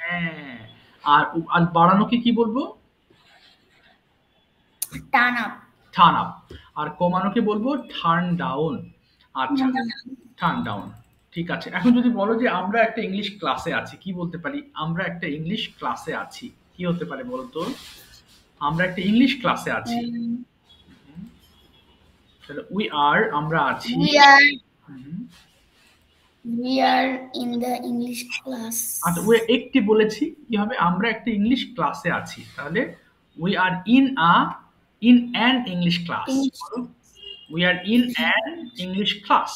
হ্যাঁ। আর আর বাড়ানোকে কি বলবো? Turn up. Turn up. আর কমানোকে বলবো টার্ন ডাউন। আচ্ছা, টার্ন ডাউন। ঠিক আছে। এখন যদি বলো যে আমরা একটা ইংলিশ ক্লাসে আছি, কি বলতে পারি? আমরা একটা ইংলিশ ক্লাসে আছি। কি হতে পারে বলতো? আমরা একটা ইংলিশ ক্লাসে আছি। তাহলে উই আর আমরা আছি। We are hmm. we are in the English class. আচ্ছা, ওই একটি বলেছি কি হবে? আমরা একটা ইংলিশ ক্লাসে আছি। তাহলে we are in an English class. English. বলো, we are in an English class.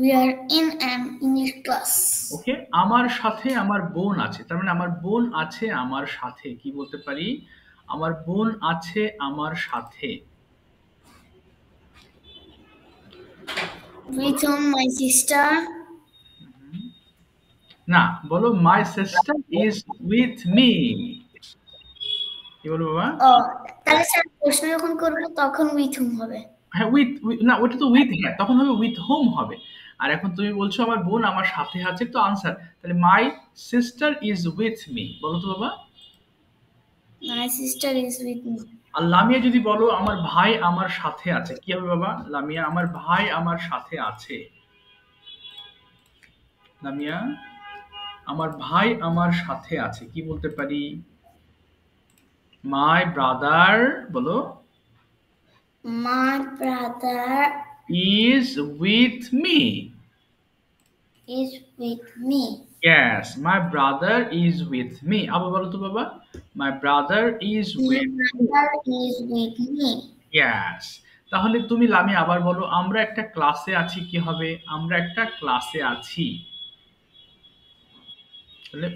We are in an English class. ওকে, আমার সাথে আমার বোন আছে। তার মানে আমার বোন আছে আমার সাথে। কি বলতে পারি? আমার বোন আছে আমার সাথে। With whom my sister. না, বলো my sister is with me. কি বলবো বাবা? তাহলে স্যার প্রশ্ন যখন করব তখন with whom হবে। হ্যাঁ, উইথ, না ওটা তো উইথ, হ্যাঁ তখন হবে উইথ হোম হবে। আর এখন তুমি বলছো আমার বোন আমার সাথে আছে, তো আনসার তাহলে my sister is with me. বলো তো বাবা। My sister is with me. আর লামিয়া যদি বলো আমার ভাই আমার সাথে আছে, কি হবে বাবা? লামিয়া, আমার ভাই আমার সাথে আছে। লামিয়া, আমার ভাই আমার সাথে আছে। কি বলতে পারি? মাই ব্রাদার, বলো, My brother is with me. is with me. Yes, my brother is with me. আবার বলো তো বাবা। My brother is My with me. brother is with me. Yes. তাহলে তুমি লামি আবার বলো আমরা একটা ক্লাসে আছি, কি হবে? আমরা একটা ক্লাসে আছি। তাহলে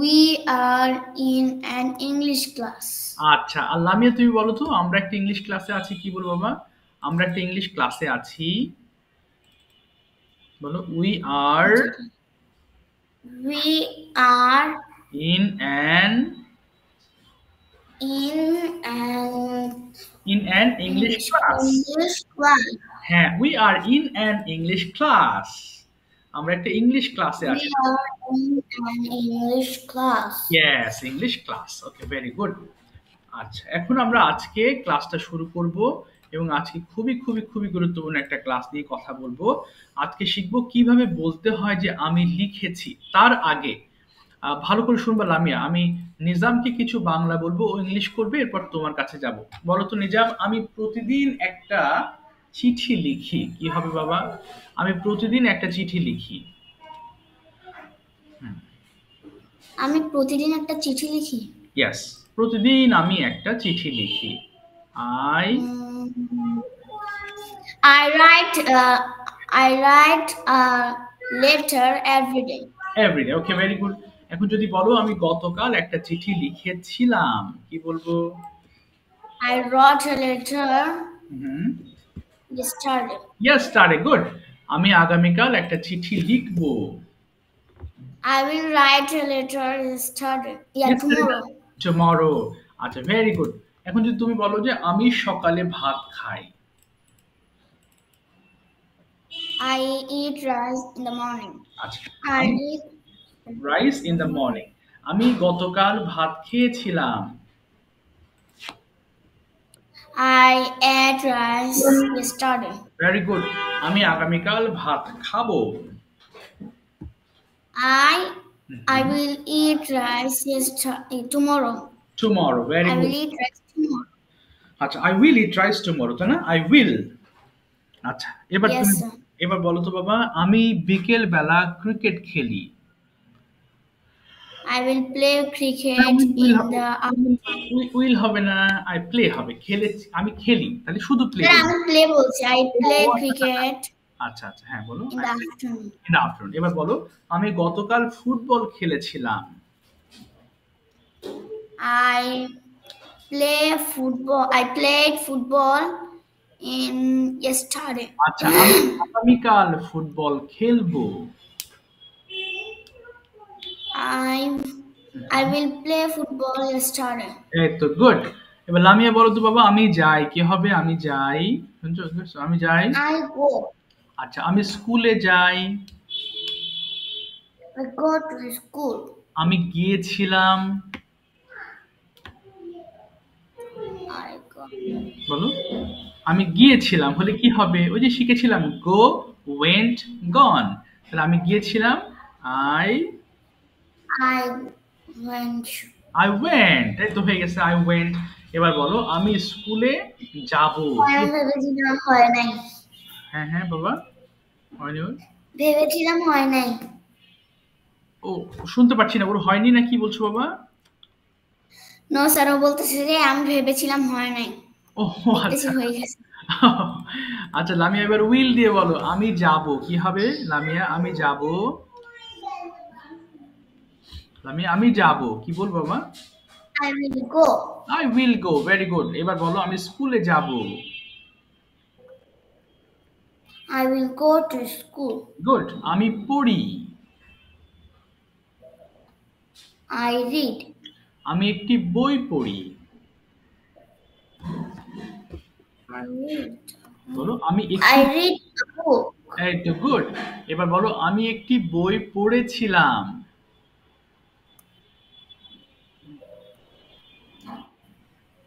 We are in an English class. আচ্ছা, আর লামিয়া তুমি বলো তো আমরা একটা ইংলিশ ক্লাসে আছি, কি বলবো বাবা? আমরা একটা ইংলিশ ক্লাসে আছি। বলো We are in an in an English class. English class. হ্যাঁ, we are in an English class. আমরা একটা ইংলিশ ক্লাসে We আছি। are in an English class. Yes, English class. Okay, very good. আচ্ছা, এখন আমরা আজকে ক্লাসটা শুরু করব এবং আজকে খুবই খুবই খুবই গুরুত্বপূর্ণ একটা ক্লাস নিয়ে কথা বলবো। আজকে শিখবো কিভাবে বলতে হয় যে আমি লিখেছি। তার আগে ভালো করে শুনবা লামিয়া, আমি নিজামকে কিছু বাংলা বলবো, ও ইংলিশ করবে, এরপর তোমার কাছে যাব। বলো তো নিজাম, আমি প্রতিদিন একটা চিঠি লিখি। কি হবে বাবা? আমি প্রতিদিন একটা চিঠি লিখি। আমি প্রতিদিন একটা চিঠি লিখি। ইয়েস, প্রতিদিন আমি একটা চিঠি লিখি। I I write a letter every day. Every day. Okay, very good. এখন যদি বলো আমি গতকাল একটা চিঠি লিখেছিলাম, কি বলবো? I wrote a letter hmm, yesterday. Yesterday, good. আমি আগামীকাল একটা চিঠি লিখবো। I will write a letter yesterday. Yeah, tomorrow. Tomorrow. আচ্ছা, ভেরি গুড। এখন যদি তুমি বলো যে আমি সকালে ভাত খাই। I eat rice in the morning. আচ্ছা, I eat rice in the morning. আমি গতকাল ভাত খেয়েছিলাম। I ate rice yesterday. Very good. আমি আগামীকাল ভাত খাবো। I will eat rice tomorrow. Tomorrow, very I good. will eat rice tomorrow. আচ্ছা, I will eat rice tomorrow, তাই না? I will. আচ্ছা, এবার Yes, তুমি sir. এবার বলো তো বাবা, আমি বিকেল বেলা ক্রিকেট খেলি। I will play cricket in the afternoon. Will হবে না, আই প্লে হবে। খেলেছি, আমি খেলি, তাহলে শুধু প্লে Sir, বলবো। আমি play বলছি। I play cricket আচ্ছা আচ্ছা, হ্যাঁ বলো। in the afternoon. In afternoon. এবার বলো আমি গতকাল ফুটবল খেলেছিলাম। I I played football in yesterday. আচ্ছা, আমি আগামীকাল ফুটবল খেলবো। I will play football yesterday. এই তো, গুড। এবার লামিয়া বলো তো বাবা, আমি যাই। কি হবে? আমি যাই। শুনছো? আমি যাই। I go. আচ্ছা, আমি স্কুলে যাই। I go to school. আমি গিয়েছিলাম, I go. বলো। আমি গিয়েছিলাম হলে কি হবে? ওই যে শিখেছিলাম গো, ওয়েন্ট, গন। তাহলে আমি গিয়েছিলাম, I I went. I went, এই তো হয়ে গেছে আই ওয়েন্ট। এবার বলো আমি স্কুলে যাব। আমি ভেবেছিলাম হয় নাই। হ্যাঁ হ্যাঁ বাবা, হয়নি ওর? ভেবেছিলাম হয় নাই। ও, শুনতে পাচ্ছি না, ওর হয়নি না কি বলছো বাবা? নো স্যার, ও বলতেছে যে আমি ভেবেছিলাম হয় নাই, ও দেখতেছি আচ্ছা। হয়ে গেছে। আচ্ছা লামিয়া এবার উইল দিয়ে বলো আমি যাব, কি হবে লামিয়া? আমি যাব, লামিয়া আমি যাব, কি বলবো বাবা? I will go. I will go, very good. এবার বলো আমি স্কুলে যাব। I will go to school. Good. আমি পড়ি। I read. আমি একটি বই পড়ি। I read. বলো আমি একটি, I read a book. এই তো গুড। এবার বলো আমি একটি বই পড়েছিলাম।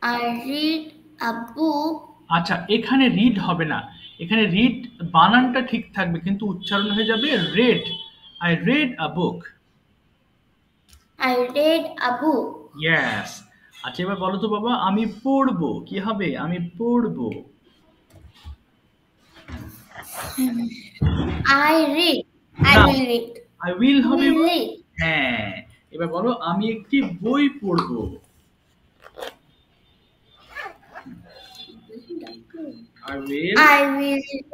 I read a book. আচ্ছা এখানে রিড হবে না, এখানে রিড বানানটা ঠিক থাকবে কিন্তু উচ্চারণ হয়ে যাবে red. I red a book. I read a book. Yes. আচ্ছা এবার বলো তো বাবা আমি পড়বো, কি হবে? আমি পড়বো। I read. I না, will read. I will You হবে। will read. হ্যাঁ। এবার বলো আমি একটি বই পড়বো। I will, I will read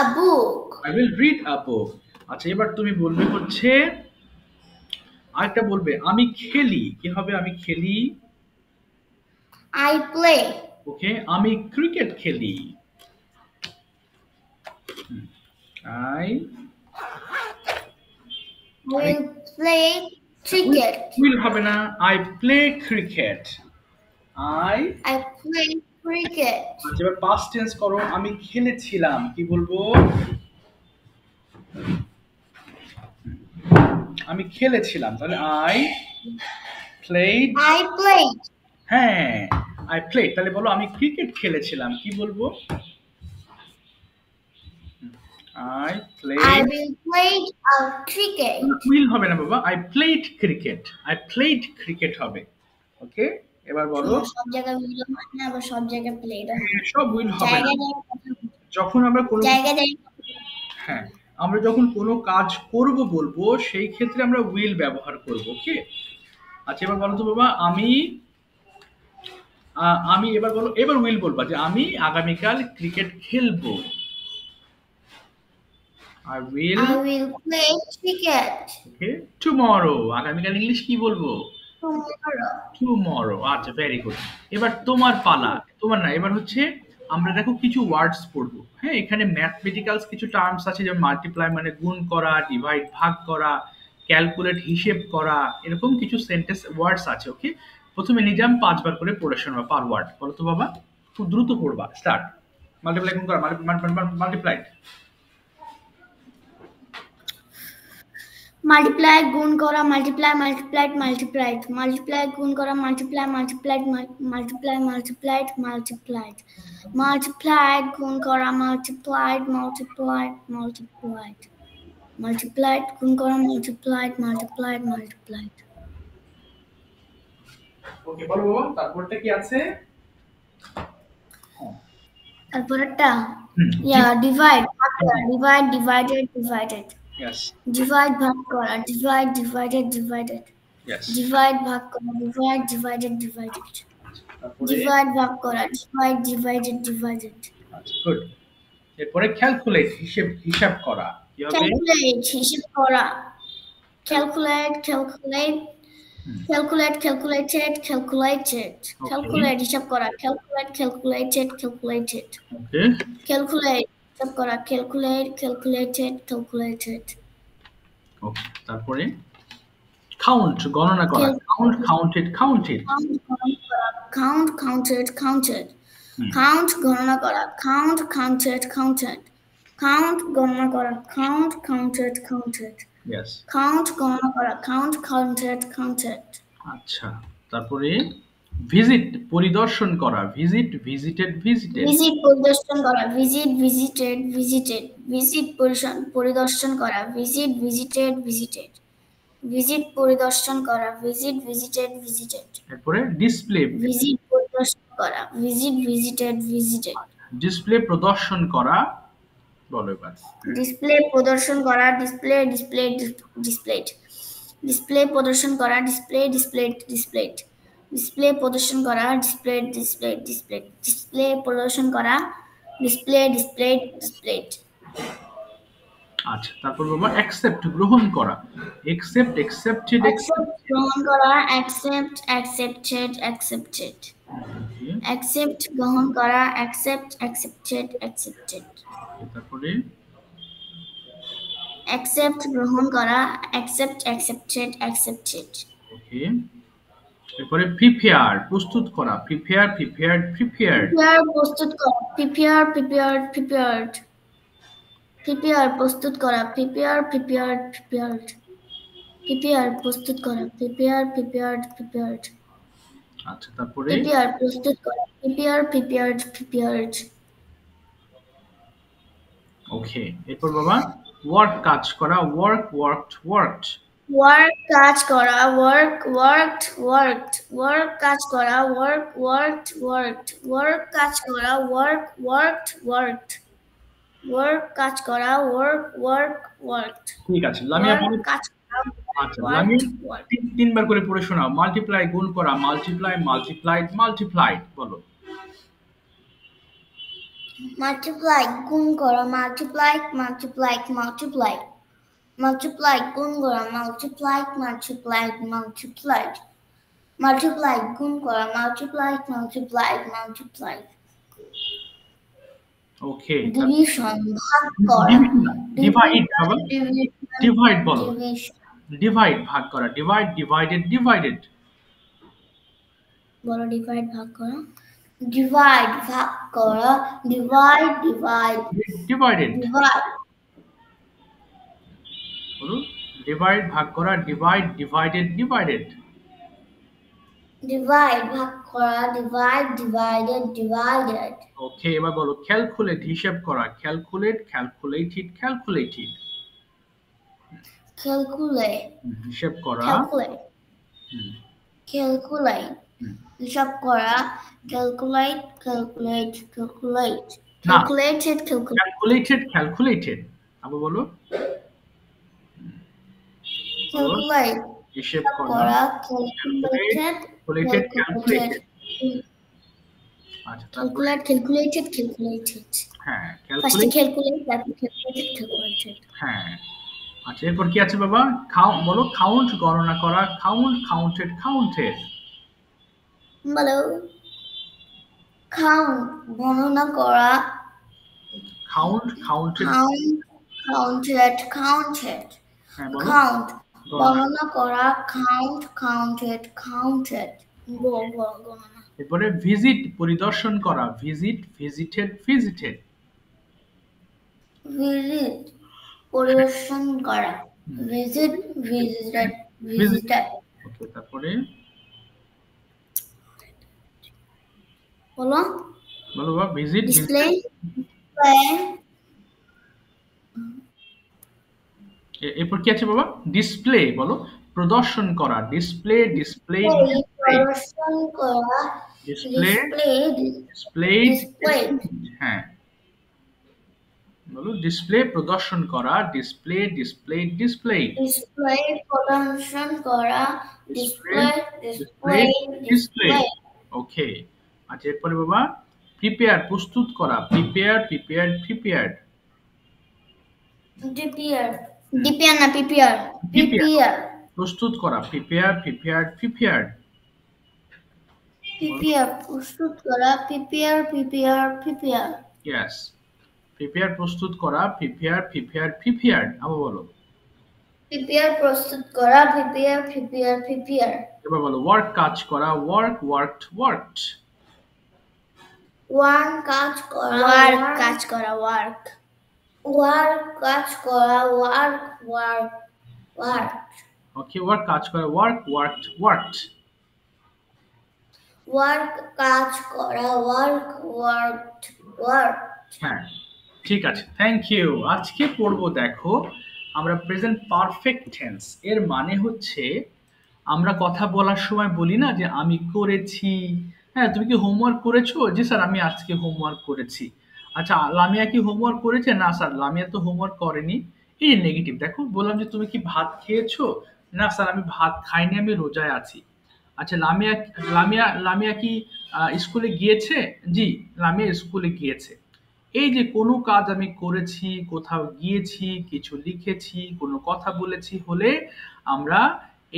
a book. I will read a book. আচ্ছা এবার তুমি বলবে হচ্ছে, আরেকটা বলবে আমি খেলি, কি হবে? আমি খেলি। I play. ওকে, আমি ক্রিকেট খেলি। I Will play cricket. Will হবে না, I play cricket. I, I play cricket. আচ্ছা এবার পাস্ট টেন্স করো, আমি খেলেছিলাম, কি বলবো? আমি খেলেছিলাম, তাহলে আই প্লেড। I played. হ্যাঁ, আই প্লেড। তাহলে বলো আমি ক্রিকেট খেলেছিলাম, কি বলবো? I I played, will play a cricket. Will হবে না বাবা, I played cricket. I played cricket হবে। ওকে, এবার বলো। সব জায়গায় will হয় না, আবার সব জায়গায় played হয়। সব উইল হবে না। জায়গায় জায়গায় কথা বলতে হয়। যখন আমরা কোনো, জায়গায় জায়গায় হ্যাঁ, আমরা যখন কোনো কাজ করব বলবো সেই ক্ষেত্রে আমরা উইল ব্যবহার করব। ওকে। আচ্ছা এবার বলো তো বাবা আমি, আমি এবার বলো, এবার উইল বলবা যে আমি আগামীকাল ক্রিকেট খেলবো। I will, I will play cricket okay, tomorrow. আগামীকাল ইংলিশ কি বলবো? tomorrow. টুমরো। আচ্ছা ভেরি গুড। এবার তোমার পালা, তোমার না, এবার হচ্ছে আমরা দেখো কিছু ওয়ার্ডস পড়বো। হ্যাঁ, এখানে ম্যাথমেটিক্যালস কিছু টার্মস আছে, যেমন মাল্টিপ্লাই মানে গুণ করা, ডিভাইড ভাগ করা, ক্যালকুলেট হিসেব করা, এরকম কিছু সেন্টেন্স ওয়ার্ডস আছে। ওকে, প্রথমে নিজাম 5 বার করে পড়ে শোনাবা পার ওয়ার্ড। বলো তো বাবা, খুব দ্রুত পড়বা। স্টার্ট। মাল্টিপ্লাই গুণ করা, মাল্টিপ্লাইড। Multiply গুণ করা, multiply multiplied multiplied, multiply গুণ করা, multiply multiplied multiply multiplied multiplied, multiplied গুণ করা, multiplied multiplied multiplied, multiplied গুণ করা, multiplied multiplied multiplied. ওকে বলো বাবা, তারপরটা কি আছে? তারপরেরটা হুম, divide ভাগ করা, divide divided divided, yes, divide ভাগ করা, divide divided divided, yes. divide ভাগ করা, divide divided divided, তারপরে, divide ভাগ করা, divide divided divided, আচ্ছা গুড। এরপরে ক্যালকুলেট, হিসাব করা, কি হবে? calculate হিসাব করা, calculate calculate, calculate calculated calculated, Okay. calculate হিসাব করা, calculate calculated calculated, ওকে, calculate হিসাব করা, calculate calculated calculated, ওকে। তারপরে কাউন্ট, গণনা করা, count, counted, counted. count counted counted, হুম, count গণনা করা, count counted counted, count গণনা করা, count counted counted, yes. Count গণনা করা, কাউন্ট কাউন্টেড কাউন্টেড। আচ্ছা, তারপরে ভিজিট পরিদর্শন করা, ভিজিট ভিজিটেড ভিজিটেড। ভিজিট পরিদর্শন করা, ভিজিট ভিজিটেড ভিজিটেড। ভিজিট পরিদর্শন করা, ভিজিট ভিজিটেড ভিজিটেড। ভিজিট পরিদর্শন করা, ভিজিট ভিজিটেড ভিজিটেড। তারপরে ডিসপ্লে, ভিজিট পরিদর্শন করা, ভিজিট ভিজিটেড ভিজিটেড। ডিসপ্লে প্রদর্শন করা, বলো এবার। ডিসপ্লে প্রদর্শন করা, ডিসপ্লে ডিসপ্লে ডিসপ্লেড। ডিসপ্লে প্রদর্শন করা, ডিসপ্লে ডিসপ্লেড ডিসপ্লেড। ডিসপ্লে প্রদর্শন করা, ডিসপ্লে ডিসপ্লে ডিসপ্লেড। ডিসপ্লে প্রদর্শন করা, ডিসপ্লে ডিসপ্লেড ডিসপ্লেড। আচ্ছা, তারপর বাবা অ্যাকসেপ্ট গ্রহণ করা, অ্যাকসেপ্ট অ্যাকসেপ্টেড অ্যাকসেপ্ট গ্রহণ করা, অ্যাকসেপ্ট অ্যাকসেপ্টেড অ্যাকসেপ্টেড। অ্যাকসেপ্ট গ্রহণ করা, অ্যাকসেপ্ট অ্যাকসেপ্টেড অ্যাকসেপ্টেড। তারপরে অ্যাকসেপ্ট গ্রহণ করা, অ্যাকসেপ্ট অ্যাকসেপ্টেড অ্যাকসেপ্টেড। ওকে, এরপরে প্রিপেয়ার প্রস্তুত করা, প্রিপেয়ার প্রিপেয়ার্ড প্রিপেয়ার্ড। প্রিপেয়ার প্রস্তুত করা, প্রিপেয়ার প্রিপেয়ার্ড প্রিপেয়ার্ড। প্রিপেয়ার প্রস্তুত করা, প্রিপেয়ার প্রিপেয়ার্ড প্রিপেয়ার্ড। প্রিপেয়ার প্রস্তুত করা, প্রিপেয়ার প্রিপেয়ার্ড প্রিপেয়ার্ড। আচ্ছা, তারপরে প্রিপেয়ার প্রস্তুত করা, প্রিপেয়ার প্রিপেয়ার্ড প্রিপেয়ার্ড। ওকে, এরপর বাবা ওয়ার্ক কাজ করা, ওয়ার্ক ওয়ার্কড ওয়ার্কড। ওয়ার্ক কাজ করা, ওয়ার্ক ওয়ার্কড ওয়ার্কড। ওয়ার্ক কাজ করা, ওয়ার্ক ওয়ার্কড ওয়ার্কড। ওয়ার্ক কাজ করা, ওয়ার্ক ওয়ার্কড ওয়ার্কড। ওয়ার্ক কাজ করা, ওয়ার্ক ওয়ার্ক ওয়ার্কড। ঠিক আছে, লামিয়া বলো। কাজ করা, আচ্ছা, লামিয়া তিনবার করে পড়ে শোনাও। মাল্টিপ্লাই গুণ করা, মাল্টিপ্লাই মাল্টিপ্লাইড মাল্টিপ্লাইড, বলো। মাল্টিপ্লাই গুণ করা, মাল্টিপ্লাই মাল্টিপ্লাই মাল্টিপ্লাই। মাল্টিপ্লাই গুণ করা, মাল্টিপ্লাই মাল্টিপ্লাই মাল্টিপ্লাই। মাল্টিপ্লাই গুণ করা, মাল্টিপ্লাই মাল্টিপ্লাই মাল্টিপ্লাই। ওকে, ডিভিশন ভাগ করা, ডিভাইড বাবা, ডিভাইড বলো। ডিভিশন ডিভাইড ভাগ করা, ডিভাইড ডিভাইডেড ডিভাইডেড। বলো। ডিভাইড ভাগ করা, ডিভাইড ভাগ করা, ডিভাইড ডিভাইড ডিভাইডেড ডিভাইড। বলো, ডিভাইড ভাগ করা, ডিভাইড ডিভাইডেড ডিভাইডেড। ডিভাইড ভাগ করা, ডিভাইড ডিভাইডেড ডিভাইডেড। ওকে, এবার বলো ক্যালকুলেট হিসাব করা, ক্যালকুলেট ক্যালকুলেটেড ক্যালকুলেটেড। ক্যালকুলেট হিসাব করা, ক্যালকুলেট ক্যালকুলেট। হিসাব করা, ক্যালকুলেট ক্যালকুলেট ক্যালকুলেট। না, ক্যালকুলেটেড ক্যালকুলেট। Calculated calculated. আবার বলো, ক্যালকুলেট হিসাব হিসাব করা, করা, ক্যালকুলেটেড ক্যালকুলেটেড ক্যালকুলেটেড। ক্যালকুলেটেড। আচ্ছা, তারপরে ক্যালকুলেট ক্যালকুলেটেড ক্যালকুলেটেড। হ্যাঁ ফার্স্টে ক্যালকুলেট, ক্যালকুলেট, তারপর ক্যালকুলেটেড ক্যালকুলেটেড। হ্যাঁ। আচ্ছা, এরপর কি আছে বাবা? বলো কাউন্ট গণনা করা, কাউন্ট কাউন্টেড কাউন্টেড। বলো। কাউন্ট গণনা করা, count counted. Count counted counted. হ্যাঁ বলো, কাউন্ট গণনা। গণনা করা, কাউন্ট কাউন্টেড কাউন্টেড। গণনা। এরপরে ভিজিট পরিদর্শন করা, ভিজিট ভিজিটেড ভিজিটেড। ভিজিট পরিদর্শন করা, ভিজিট ভিজিটেড ভিজিটেড। ওকে, তারপরে বলো। বলো বাবা ভিজিট ডিসপ্লে এরপর কি আছে বাবা? ডিসপ্লে বলো, প্রদর্শন করা, ডিসপ্লে ডিসপ্লে প্রদর্শন করা, ডিসপ্লে ডিসপ্লে ডিসপ্লে। হ্যাঁ বলো, ডিসপ্লে প্রদর্শন করা, ডিসপ্লে ডিসপ্লে ডিসপ্লে। ডিসপ্লে প্রদর্শন করা, ডিসপ্লে ডিসপ্লে ডিসপ্লে। ডিসপ্লে। ওকে, আচ্ছা, এরপরে বাবা প্রিপেয়ার প্রস্তুত করা, প্রিপেয়ার প্রিপেয়ার্ড প্রিপেয়ার্ড। ডিপিয়ার ডিপিয়ার না পিপিআর। পিপিআর প্রস্তুত করা, প্রিপেয়ার প্রিপেয়ার্ড প্রিপেয়ার্ড। পিপিআর প্রস্তুত করা, PPR PPR PPR. Yes, prepare প্রস্তুত করা, প্রিপেয়ার প্রিপেয়ার্ড প্রিপেয়ার্ড। আবার বলো। পিপিআর প্রস্তুত করা, পিপিআর পিপিআর পিপিআর। এবার বলো ওয়ার্ক কাজ করা, ওয়ার্ক ওয়ার্কড ওয়ার্কড। ওয়ার্ক কাজ করা, ওয়ার্ক কাজ করা, ওয়ার্ক। ওয়ার্ক কাজ করা, work work. Work okay, work কাজ করা, ওয়ার্ক, ওয়ার্কড, ওয়ার্কড। ওয়ার্ক কাজ করা, ওয়ার্ক ওয়ার্কড, ওয়ার্ক। হ্যাঁ, ঠিক আছে, থ্যাংক ইউ। আজকে পড়বো, দেখো, আমরা প্রেজেন্ট পারফেক্ট টেন্স। এর মানে হচ্ছে আমরা কথা বলার সময় বলি না যে আমি করেছি। হ্যাঁ, তুমি কি হোমওয়ার্ক করেছো? জি স্যার, আমি আজকে হোমওয়ার্ক করেছি। আচ্ছা, লামিয়া কি হোমওয়ার্ক করেছে? না স্যার, লামিয়া তো হোমওয়ার্ক করেনি। এই নেগেটিভ। দেখো, বললাম যে তুমি কি ভাত খেয়েছো? না স্যার, আমি ভাত খাইনি, আমি রোজায় আছি। আচ্ছা, লামিয়া লামিয়া লামিয়া কি স্কুলে গিয়েছে? জি, লামিয়া স্কুলে গিয়েছে। এই যে কোনো কাজ আমি করেছি, কোথাও গিয়েছি, কিছু লিখেছি, কোনো কথা বলেছি হলে আমরা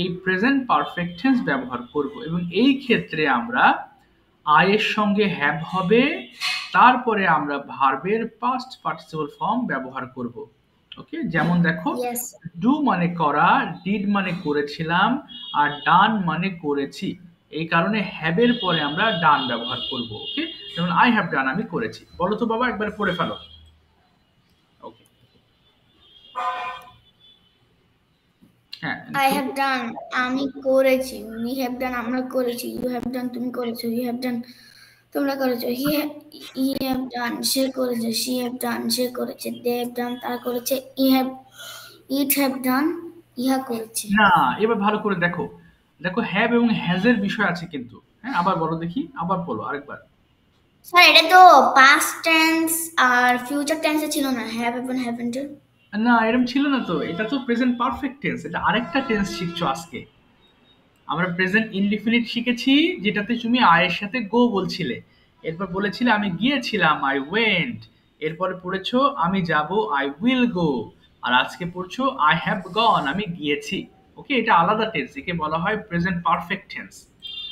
এই প্রেজেন্ট পারফেক্ট টেন্স ব্যবহার করব, এবং এই ক্ষেত্রে আমরা I এর সঙ্গে হ্যাভ হবে, তারপরে আমরা ভার্বের পাস্ট পার্টিসিপল ফর্ম ব্যবহার করব। ওকে, যেমন দেখো, ইয়েস ডু মানে করা, ডিড মানে করেছিলাম, আর ডান মানে করেছি। এই কারণে হ্যাভ এর পরে আমরা ডান ব্যবহার করব। ওকে, যেমন আই হ্যাভ ডান, আমি করেছি। বলো তো বাবা, একবার পড়ে ফেলো। ওকে, হ্যাঁ, আই হ্যাভ ডান, আমি করেছি। উই হ্যাভ ডান, আমরা করেছি। ইউ হ্যাভ ডান, তুমি করেছো। ইউ হ্যাভ ডান, তোমরা করেছো। হি হ্যাভ ডান, সে করেছে। শি হ্যাভ ডান, সে করেছে। দে হ্যাভ ডান, তারা করেছে। ইট হ্যাভ ডান, ইহা করেছে। না, এবার ভালো করে দেখো, দেখো হ্যাভ এবং হ্যাজ এর বিষয় আছে কিন্তু। হ্যাঁ, আবার বলো দেখি, আবার বলো আরেকবার। স্যার এটা তো পাস্ট টেন্স আর ফিউচার টেন্সে ছিল না, হ্যাভ এবং হ্যাভেন্ট। না, এরকম ছিল না তো, এটা তো প্রেজেন্ট পারফেক্ট টেন্স, এটা আরেকটা টেন্স শিখছো আজকে। আমরা প্রেজেন্ট ইনডিফিনিট শিখেছি, যেটাতে তুমি আয়ের সাথে গো বলছিলে, এরপর বলেছিলে আমি গিয়েছিলাম, আই ওয়েন্ট। এরপরে পড়েছো আমি যাব, আই উইল গো। আর আজকে পড়ছো আই হ্যাভ গন, আমি গিয়েছি। ওকে, এটা আলাদা টেন্স, একে বলা হয় প্রেজেন্ট পারফেক্ট টেন্স।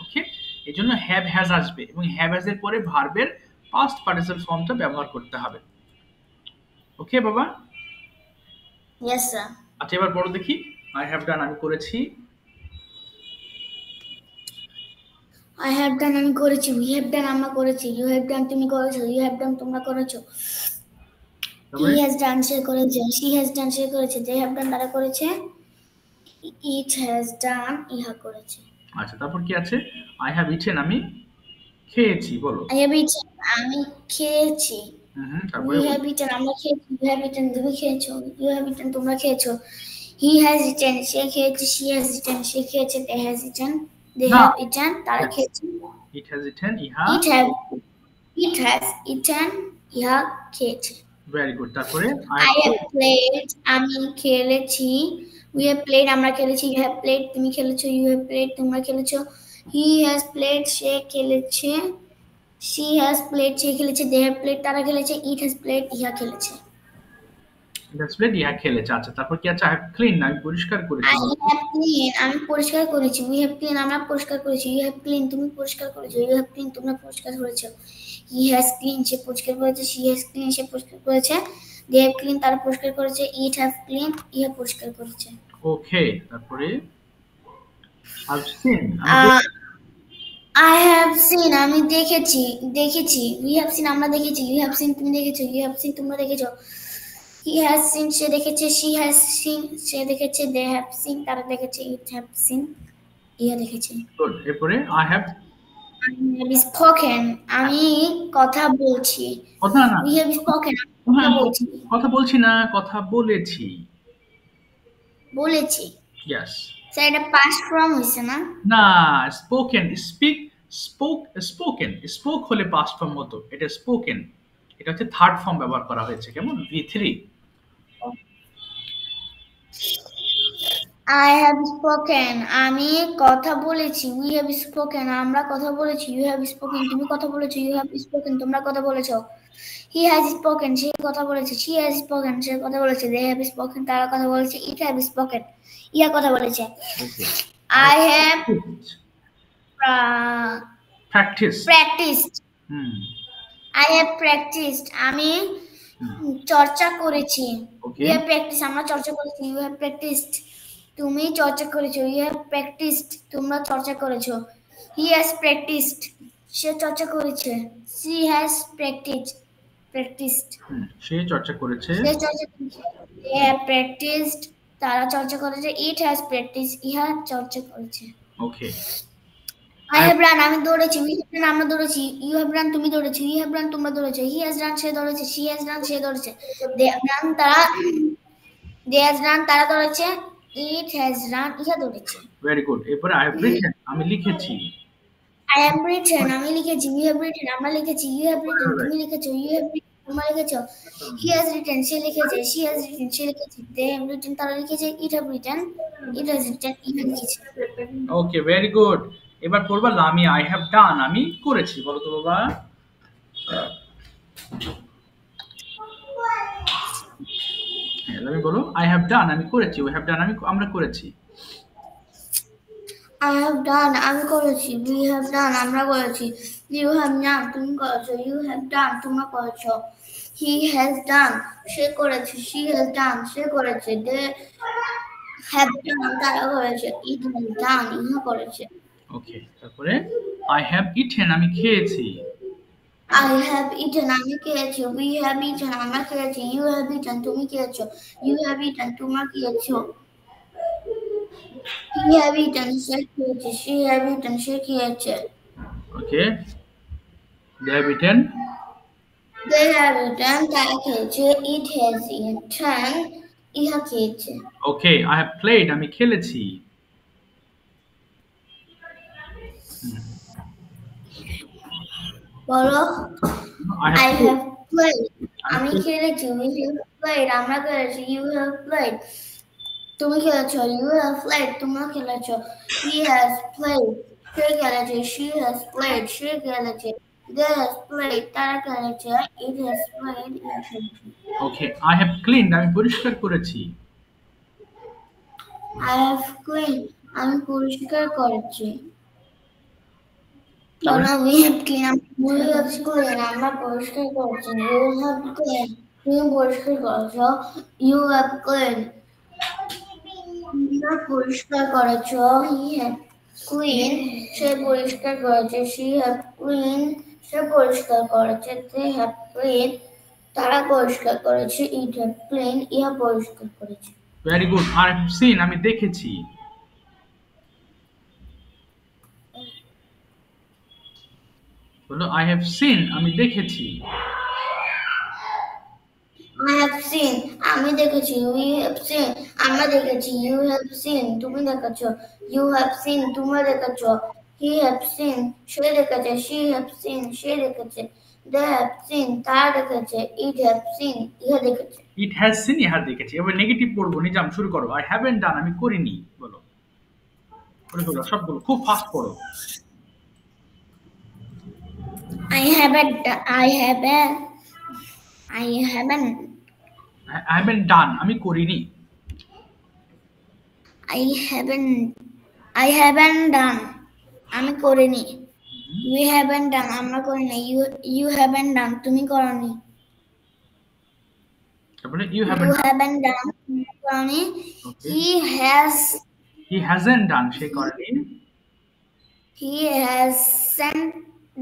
ওকে, এই জন্য হ্যাভ হ্যাজ আসবে, এবং হ্যাভ হ্যাজ এর পরে ভার্বের পাস্ট পার্টিসিপল ফর্মটা ব্যবহার করতে হবে। ওকে বাবা? Yes sir. আচ্ছা, এবার পড়ো দেখি। আই হ্যাভ ডান, আমি করেছি। আই হ্যাভ ডান, আমি করেছি। উই হ্যাভ ডান, আমরা করেছি। ইউ হ্যাভ ডান, তুমি করেছো। ইউ হ্যাভ ডান, তোমরা করেছো। হি তারপরে হ্যাজ ডান, সে করেছে। শি হ্যাজ ডান, সে করেছে। দে হ্যাভ ডান, তারা করেছে। ইট হ্যাজ ডান, ইহা করেছে। আচ্ছা, তারপর কি আছে? আই হ্যাভ ইটেন, আমি খেয়েছি। বলো। আই হ্যাভ ইটেন, আমি খেয়েছি। উই তারপরে বলো। হ্যাভ ইটেন, আমরা খেয়েছি। ইউ হ্যাভ ইটেন, তুমি খেয়েছো। ইউ হ্যাভ ইটেন, তোমরা খেয়েছো। হি হ্যাজ ইটেন, সে খেয়েছে। শি হ্যাজ ইটেন, সে খেয়েছে। দে হ্যাজ ইটেন, দে না, হ্যাভ ইটেন, তারা খেয়েছে। ইট হ্যাজ ইটেন, ইহা। It have it has eaten, ইহা খেয়েছে। Very good. তারপরে I I have have played, আমি খেলেছি। We have played, আমরা খেলেছি। You have played, তুমি খেলেছো। You have played, তোমরা খেলেছো। He has played, সে খেলেছে। She has played, সে খেলেছে। They have played, তারা খেলেছে। It has played, ইহা খেলেছে। প্লেট, ইহা খেলেছে। আচ্ছা, তারপর কি আছে? আই হ্যাভ ক্লিন, আমি পরিষ্কার করেছি। I বলো। have clean, আমি পরিষ্কার করেছি। We have clean, আমরা পরিষ্কার করেছি। You have clean, তুমি পরিষ্কার করেছো। You have clean, তোমরা পরিষ্কার করেছো। He has clean, সে পরিষ্কার করেছে। She has clean, সে পরিষ্কার করেছে। They have clean, তারা পরিষ্কার করেছে। It have clean, ইহা পরিষ্কার করেছে। ওকে, তারপরে আইভ সিন, আমি আহ I have seen, আমি দেখেছি। দেখেছি। We have seen, আমরা দেখেছি। You have seen, তুমি দেখেছো। You have seen, তোমরা দেখেছো। He has seen, সে দেখেছে। She has seen, সে দেখেছে। They have seen, তারা দেখেছে। It have seen, ইহা দেখেছে। গুড। এরপরে I have I have spoken, আমি কথা বলছি। কথা না, We have spoken, আমি কথা হ্যাঁ, বলছি। কথা বলছি না, কথা বলেছি। বলেছি। ইয়েস। স্যার এটা past form হয়েছে না? না, স্পোকেন, স্পিক, স্পোকেন, স্পোক হলে পাস্ট ফর্ম হতো, এটা স্পোকেন। এটা হচ্ছে থার্ড ফর্ম ব্যবহার করা হয়েছে, কেমন? V3। I have spoken, আমি কথা বলেছি। We have spoken, আমরা কথা বলেছি। You have spoken, তুমি কথা বলেছো। You have spoken, তোমরা কথা বলেছো। He has spoken, সে কথা বলেছে। She has spoken, সে কথা বলেছে। They have spoken, তারা কথা বলেছে। It have spoken, ইয়া কথা বলেছে। ওকে, I have uh, practice. practiced, hmm, I have practiced, আমি হুম, চর্চা করেছি। ওকে। We have practiced, আমরা চর্চা করেছি। You have practiced, তুমি চর্চা করেছো। You have practiced, তোমরা চর্চা করেছো। He has practiced, সে চর্চা করেছে। She has practiced, সে চর্চা করেছে। সে চর্চা করেছে। They have practiced, তারা চর্চা করেছে, ইট হ্যাজ প্র্যাকটিস, ইহা চর্চা করেছে। ওকে, আই হ্যাভ রান, আমি দৌড়েছি, উই হ্যাভ রান, আমরা দৌড়েছি, ইউ হ্যাভ রান, তুমি দৌড়েছো, ইউ হ্যাভ রান, তোমরা দৌড়েছো, হি হ্যাজ রান, সে দৌড়েছে, শি হ্যাজ রান, সে দৌড়েছে, দে হ্যাভ রান, তারা দৌড়েছে, ইট হ্যাজ রান, ইহা দৌড়েছে। Very good. এরপরে আই হ্যাভ রিটেন, আমি লিখেছি। I have written, আমি লিখেছি, we have written, আমরা লিখেছি, you have written, তুমি লিখেছো, you have written, তোমরা লিখেছো, he has written, সে লিখেছে, she has written, সে লিখেছে, they have written, তারা লিখেছে, it have written, it has written, ইহা লিখেছে। ওকে, ভেরি গুড। এবার পড়বা লামি, আই হ্যাভ ডান, আমি করেছি। বলো তো বাবা। হ্যাঁ, লামি বলো, আই হ্যাভ ডান, আমি করেছি। উই হ্যাভ ডান, আমরা করেছি। I have done, আমি করেছি, we have done, আমরা করেছি, you have done, তুমি করেছো, you have done, তোমরা করেছো, he has done, সে করেছে, she has done, সে করেছে, they have done, তারা করেছে, it has done, ইহা করেছে। ওকে, তারপরে আই হ্যাভ ইটেন, আমি খেয়েছি। I have eaten, আমি খেয়েছি, we have eaten, আমরা খেয়েছি, you have eaten, তুমি খেয়েছো, you have eaten, তোমরা খেয়েছো, he have eaten, সে খেয়েছে, she have eaten, সে খেয়েছে, okay, they have eaten, they have eaten, তারা খেয়েছে, it has eaten, ইহা খেয়েছে। ওকে, আই হ্যাভ প্লেড, আমি খেলেছি। বলো, I I have have played, আমি খেলেছি, we have played, আমরা খেলেছি, you have played, তুমি খেলেছো, you have played, তোমরা খেলেছো, he has played, সে খেলেছে, she has played, সে খেলেছে, they has played, তারা খেলেছে, it has played, ইহা খেলেছে। ওকে, আই হ্যাভ ক্লিনড, আমি পরিষ্কার করেছি। I have cleaned, আমি পরিষ্কার করেছি। বলো, we have cleaned, we have cleaned, আমরা পরিষ্কার করেছি, you have cleaned, তুমি পরিষ্কার করেছো, you have cleaned, তোমরা পরিষ্কার করেছো, he had clean, সে পরিষ্কার করেছে, she had clean, সে পরিষ্কার করেছে, they have clean, তারা পরিষ্কার করেছে, it had clean, ইহা পরিষ্কার করেছে। Very good. I have seen, আমি দেখেছি। বলো, আই হ্যাভ সিন, আমি দেখেছি। I have seen, আমি দেখেছি, we have seen, আমরা দেখেছি, you have seen, তুমি দেখেছো, you have seen, তোমরা দেখেছো, he have seen, সে দেখেছে, she have seen, সে দেখেছে, they have seen, তারা দেখেছে, it have seen, ইহা দেখেছে। ইট হ্যাজ সিন, ইহা দেখেছি। এবার নেগেটিভ পড়বো, নিজাম শুরু করো। আই হ্যাভেন্ট ডান, আমি করিনি। বলো, করে ফেলো সবগুলো, খুব ফাস্ট পড়ো। I haven't, I haven't, I haven't, I haven't done, আমি করিনি। I haven't, I haven't done, আমি করিনি। We haven't done, আমরা করিনি, you haven't done, তুমি করনি। তারপরে you You haven't haven't done, তুমি করনি। ওকে, He হ্যাজেন্ট ডান, সে করেনি। hasn't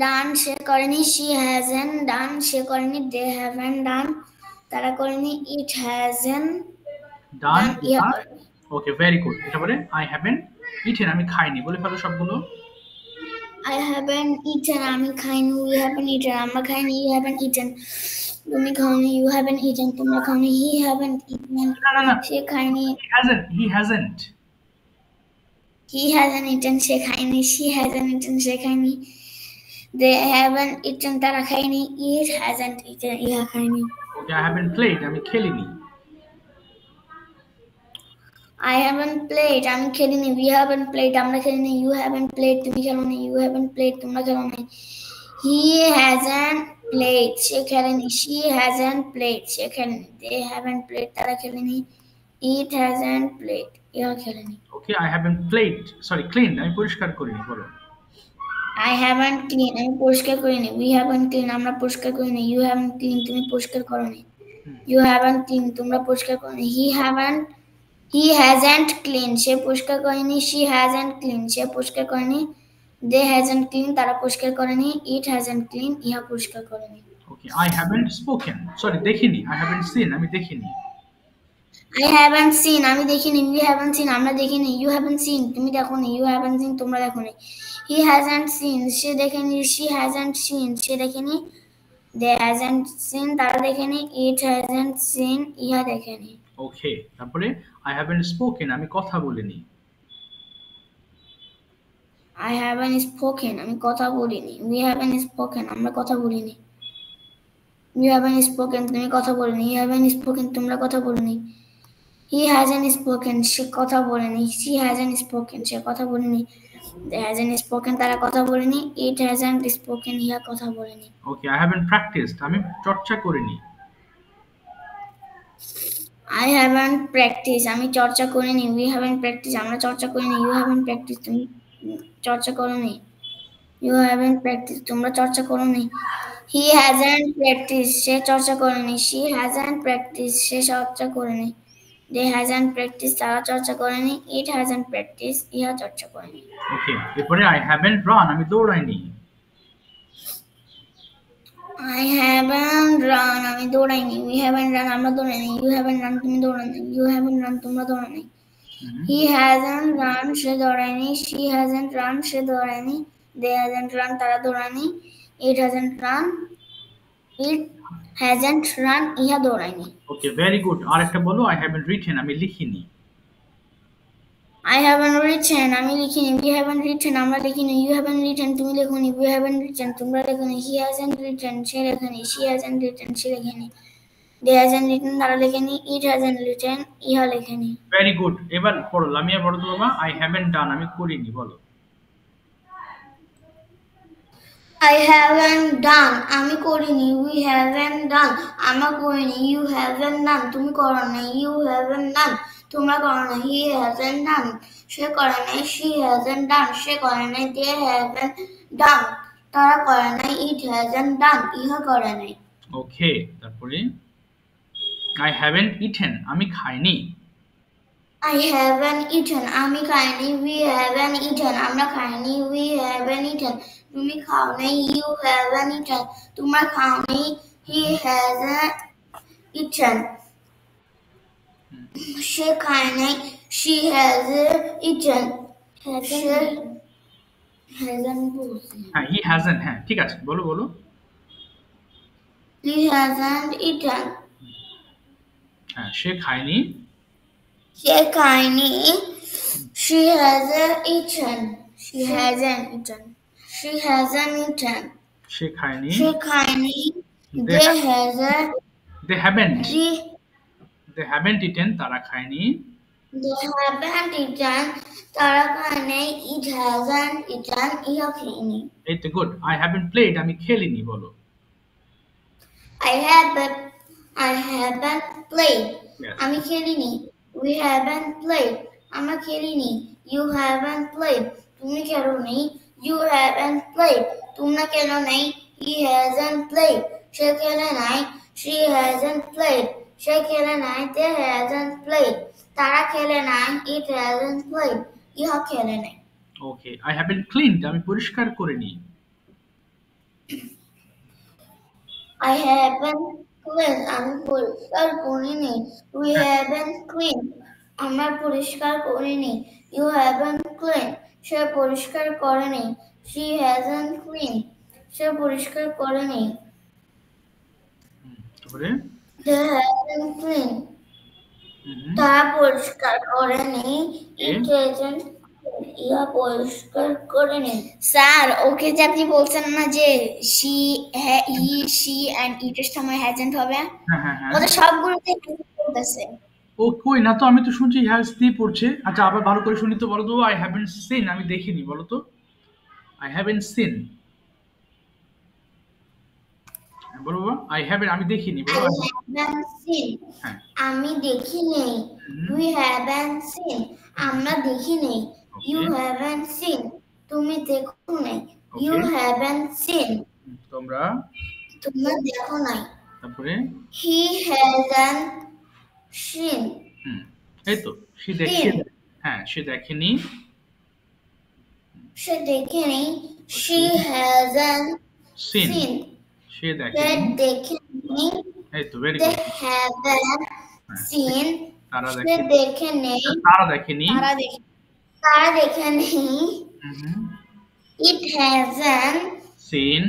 done, সে করেনি। She hasn't done, সে করেনি। They haven't done, তারা করেনি। It hasn't ডান, done, ইহা করেনি। ওকে, ভেরি গুড। এটা বলে আই হ্যাভেন্ট ইটেন, আমি খাইনি। বলে ফেলো সবগুলো। I haven't eaten, আমি খাইনি। We haven't eaten, আমরা খাইনি। You haven't eaten, তুমি খাওনি। You haven't eaten, তোমরা খাওনি। He haven't eaten, না, সে খায়নি। He hasn't. He hasn't eaten, সে খায়নি। She hasn't eaten, সে খায়নি। They haven't eaten, তারা খায়নি। It hasn't eaten, ইহা খায়নি। ওকে, আই হ্যাভেন্ট প্লেড, আমি খেলিনি। I haven't played, আমি খেলিনি। We haven't played, আমরা খেলিনি। You haven't played, তুমি খেলোনি। You haven't played, তোমরা খেলোনি। He hasn't played, সে খেলেনি। She hasn't played, সে খেলেনি। They haven't played, তারা খেলেনি। It hasn't played, ইহা খেলেনি। Okay, I haven't played, sorry clean, আমি পরিষ্কার করিনি। বলো, I haven't clean, আমি পরিষ্কার করিনি। We haven't clean, আমরা পরিষ্কার করিনি। You haven't clean, তুমি পরিষ্কার করনি। You haven't clean, তোমরা পরিষ্কার করনি। He hasn't clean, সে পরিষ্কার করেনি। She hasn't clean, সে পরিষ্কার করেনি। They hasn't clean, তারা পরিষ্কার করেনি। It hasn't clean, ইহা পরিষ্কার করেনি। ওকে, আই হ্যাভেন্ট স্পোকেন, সরি দেখিনি। আই হ্যাভেন্ট সিন, আমি দেখিনি। I haven't seen, আমি দেখিনি। We haven't seen, আমরা দেখিনি। You haven't seen, তুমি দেখোনি। You haven't seen, তোমরা দেখোনি। He hasn't seen, সে দেখেনি। She hasn't seen, সে দেখেনি। They hasn't seen, তারা দেখেনি। It hasn't seen, ইহা দেখেনি। ওকে, তারপরে I haven't spoken, আমি কথা বলিনি। I haven't spoken, আমি কথা বলিনি। We haven't spoken, আমরা কথা বলিনি। You haven't spoken, তুমি কথা বলিনি। You haven't spoken, তোমরা কথা বলিনি। He hasn't spoken, সে কথা বলেনি। She hasn't spoken, সে কথা বলেনি। They hasn't spoken, তারা কথা বলেনি। It hasn't spoken, ইহা কথা বলেনি। ওকে, I haven't practiced, আমি চর্চা করিনি। I haven't practiced, আমি চর্চা করিনি। We haven't practiced, আমরা চর্চা করিনি। You haven't practiced, তুমি চর্চা করোনি। You haven't practiced, তোমরা চর্চা করোনি। He hasn't practiced, সে চর্চা করেনি। She hasn't practiced, সে চর্চা করেনি। They hasn't practiced, তারা চর্চা করেনি। It hasn't practiced, ইহা চর্চা করেনি। ওকে, এরপরে I haven't run, আমি দৌড়াইনি। I haven't run, আমি দৌড়াইনি। We haven't run, আমরা দৌড়াইনি। You haven't run, তুমি দৌড়ানি। You haven't run, তোমরা দৌড়ানি। He hasn't run, say দৌড়ায়নি। She hasn't run, say দৌড়ায়নি। They hasn't run, তারা দৌড়ায়নি। It hasn't run, ইহা দৌড়ায়নি। ওকে, ভেরি গুড। আর একটা বলো, I haven't written, আমি লিখিনি। I haven't written, আমি লিখিনি। We haven't written, আমরা লিখিনি। You haven't written, তুমি লেখনি। We haven't written, তোমরা লেখনি। He hasn't written, সে লেখনি। She hasn't written, সে লেখনি। They hasn't written, তারা লেখনি। It hasn't written, ইহা লেখনি। Very good. এবার পড়ো, লামিয়া পড়ো তো বাবা। I haven't done, আমি করিনি, বলো। I haven't done, আমি করিনি। We haven't done, আমরা করিনি। You haven't done, তুমি করো না। You haven't done, তোমরা করো না। He hasn't done, সে করে নাই। She hasn't done, সে করে নাই। They haven't done, তারা করে নাই। It hasn't done, ইহা করে নাই। ওকে, তারপরে I haven't eaten, আমি খাইনি। I haven't eaten, আমি খাইনি। We haven't eaten, আমরা খাইনি। We haven't eaten, তুমি খাও নাই। You haven't eaten, তোমরা খাও নাই। He hasn't eaten, সে খায় নাই। She hasn't eaten, say hasn't বলছে। হ্যাঁ, he hasn't, হ্যাঁ ঠিক আছে, বলো বলো। He hasn't eaten, হ্যাঁ, সে খায়নি। সে খায়নি। She hasn't eaten, she hasn't eaten, she hasn't eaten, সে খায়নি। সে খায়নি। They hasn't, they haven't eaten, তারা খায়নি। they haven't eaten, তারা খায়নি। It hasn't eaten, ইহা খায়নি। এই তো গুড। I haven't played, আমি খেলিনি, বলো। I haven't played, Yes. আমি খেলিনি। We haven't played, আমরা খেলিনি। You haven't played, তুমি খেলোনি। You haven't played, তোমরা খেলো নাই। He hasn't played, সে খেলে নাই। She hasn't played, সে খেলে নাই। They hasn't played, তারা খেলে নাই। It hasn't played, ইহা খেলে নাই। ওকে, I haven't cleaned, আমি পরিষ্কার করিনি। I haven't cleaned, আমি পরিষ্কার করিনি। We haven't cleaned, আমরা পরিষ্কার করিনি। You haven't cleaned, সে পরিষ্কার করেনি। She hasn't cleaned, সে পরিষ্কার করেনি। তারপরে They hasn't cleaned, তারা পরিষ্কার করেনি। It hasn't, ইহা পরিষ্কার করেনি। স্যার, ওকে যে আপনি বলছেন না যে she, he, she and it এর সময় hasn't হবে, হ্যাঁ হ্যাঁ হ্যাঁ, ওদের সবগুলোতে বলতেছে। ও কই না তো, আমি তো শুনছি হ্যাজ দিয়ে পড়ছে। আচ্ছা, আবার ভালো করে শুনি তো, বলো তো। I haven't seen, আমি দেখিনি, বলো তো। I haven't seen, বলো বাবা। I haven't, আমি দেখিনি, বলো। I haven't seen, হ্যাঁ, আমি দেখি নেই। We haven't seen, আমরা দেখি নেই। You haven't seen, তুমি দেখো নাই। You haven't seen, তোমরা তোমরা দেখো নাই। তারপরে He hasn't seen, এই তো, সে দেখে, হ্যাঁ সে দেখেনি। সে দেখেনি। She hasn't seen, seen, সে সে দেখেনি। দেখেনি। এই তো, very They good. haven't seen, তারা সে দেখেনি। দেখে নেই। তারা দেখেনি। তারা দেখে নেই। Hmm. It hasn't seen.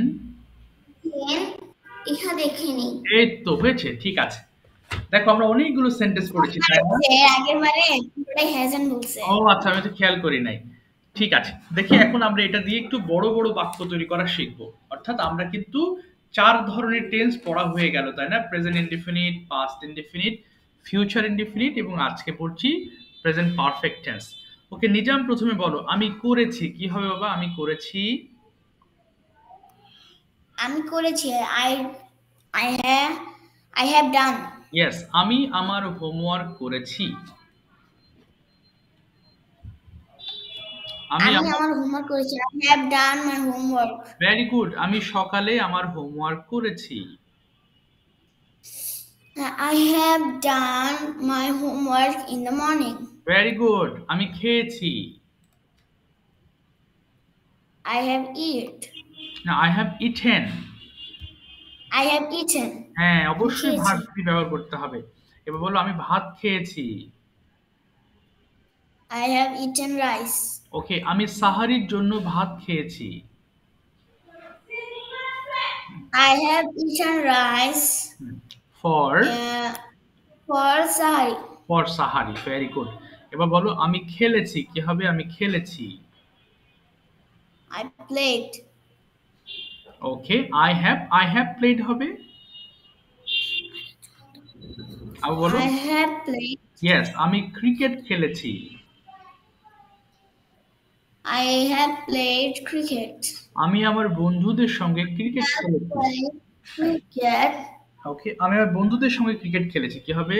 seen. ইহা দেখেনি। এই তো হয়েছে, ঠিক আছে। দেখো আমরা অনেকগুলো সেন্টেন্স পড়েছি, তাই না? আগের বারে পুরোটাই hasn't বলছে। ও আচ্ছা, আমি তো খেয়াল করি নাই। ঠিক আছে, দেখি এখন আমরা এটা দিয়ে একটু বড় বড় বাক্য তৈরি করা শিখবো। অর্থাৎ আমরা কিন্তু 4 ধরনের টেন্স পড়া হয়ে গেল, তাই না? Present indefinite, past indefinite, future indefinite এবং আজকে পড়ছি প্রেজেন্ট পারফেক্ট টেন্স। ওকে নিজাম, প্রথমে বলো আমি করেছি কি হবে বাবা? আমি করেছি। আমি করেছি। I have I have done. Yes, আমি আমার হোমওয়ার্ক করেছি। আমি আমি আমার আমার হোমওয়ার্ক করেছি। I have done my homework. Very good, আমি সকালে আমার হোমওয়ার্ক করেছি। I have done my homework in the morning. Very good, আমি খেয়েছি। I have eat. না, I have eaten. I have eaten. হ্যাঁ, আমি অবশ্যই খেয়েছি। ভার্ব ব্যবহার করতে হবে। এবার বলো আমি ভাত খেয়েছি। I have eaten rice. ওকে, আমি সাহারির জন্য ভাত খেয়েছি। I have eaten rice for for sahari. For sehri, very good. এবার বলো আমি খেলেছি কি হবে? আমি খেলেছি। I played. Okay, I have played হবে। আবার বলো। I have played. ইয়েস, আমি ক্রিকেট খেলেছি। I have played cricket. আমি আমার বন্ধুদের সঙ্গে ক্রিকেট খেলেছি। Played cricket. ওকে, আমি আমার বন্ধুদের সঙ্গে ক্রিকেট খেলেছি কি হবে?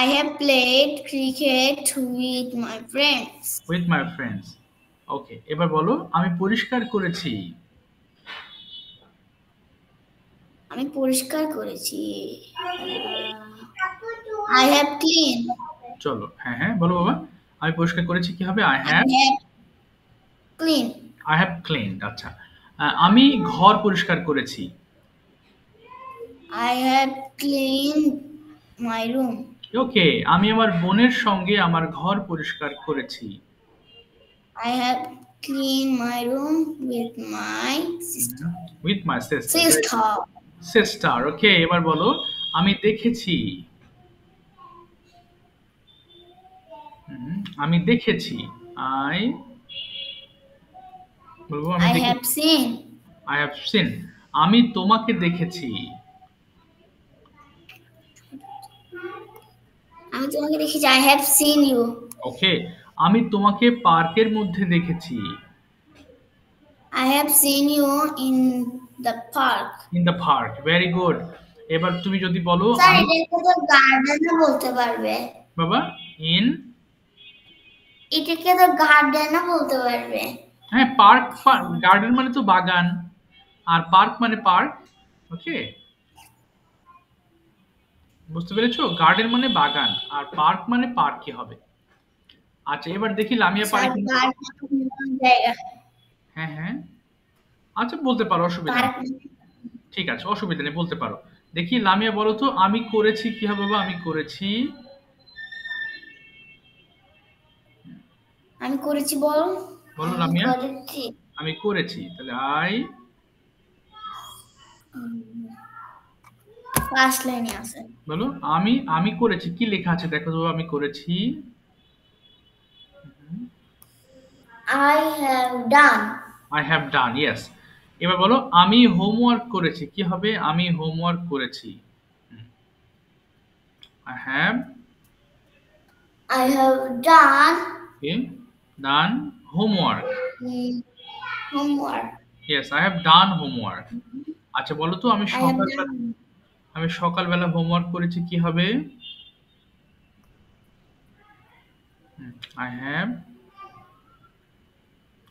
I have played cricket with my friends. With my friends. Okay, এবার বলো আমি পরিষ্কার করেছি। আমি পরিষ্কার করেছি। I have cleaned. চলো, হ্যাঁ হ্যাঁ বলো বাবা। আমি পরিষ্কার করেছি কি হবে? I have cleaned. I have cleaned. আচ্ছা, আমি ঘর পরিষ্কার করেছি। I have cleaned my room. ওকে, আমি আমার বোনের সঙ্গে আমার ঘর পরিষ্কার করেছি। I have cleaned my room with my sister. With my sister. Sister. Sister, okay. এবার বলো আমি দেখেছি। আমি দেখেছি। আই বলবো আমি I দেখেছি। have seen. I have seen. আমি তোমাকে দেখেছি। আমি তোমাকে দেখেছি। I have seen you. ওকে, আমি তোমাকে পার্কের মধ্যে দেখেছি। I have seen you in the park. In the park, very good. এবার তুমি যদি বলো স্যার আমি এটাকে তো গার্ডেনও বলতে পারবে। বাবা ইন এটাকে তো গার্ডেনও বলতে পারবে। হ্যাঁ, পার্ক, গার্ডেন মানে তো বাগান, আর পার্ক মানে পার্ক। ওকে, বুঝতে পেরেছো? গার্ডেন মানে বাগান আর পার্ক মানে পার্কই হবে। আচ্ছা, এবার দেখি লামিয়া পারে স্যার কিনা। গার্ডেন কোন জায়গা? হ্যাঁ হ্যাঁ, আচ্ছা বলতে পারো, অসুবিধা নেই। পার্ক ঠিক আছে, অসুবিধা নেই, বলতে পারো। দেখি লামিয়া বলো তো আমি করেছি কি হবে বাবা? আমি করেছি। আমি করেছি বল। বলো আমি লামিয়া। করেছি। আমি করেছি, তাহলে আই। ফার্স্ট লাইনে আছে। বলো আমি করেছি, কি লেখা আছে দেখো তো? আমি করেছি। I have done. I have done, yes. এবার বলো আমি হোমওয়ার্ক করেছি কি হবে? আমি হোমওয়ার্ক করেছি। I have I have done done homework. homework. Yes, I have done homework. আচ্ছা বলো তো I have done. আমি সকালবেলা হোমওয়ার্ক করেছি কি হবে? আই হ্যাভ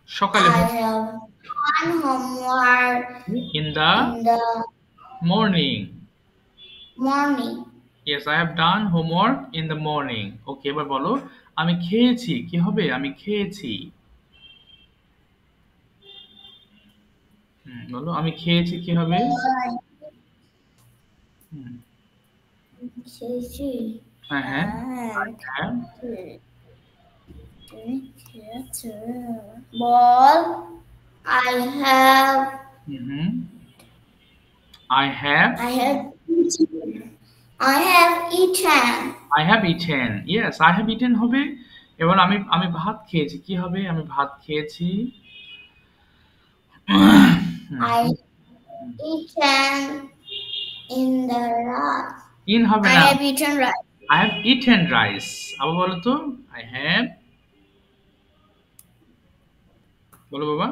সকালে I have done homework in the in the morning. morning. Yes, I have done homework in the morning. ওকে, এবার বলো আমি খেয়েছি কি হবে? আমি খেয়েছি। বলো আমি খেয়েছি কি হবে? খেয়েছি হ্যাঁ and খেয়েছে বল I have hmm I have I have eaten I have eaten I have eaten yes I have eaten হবে এবার আমি ভাত খেয়েছি কি হবে আমি ভাত খেয়েছি I eaten in the rice in হবে I না have eaten rice I have eaten rice আবার বলো তো I have বলো বাবা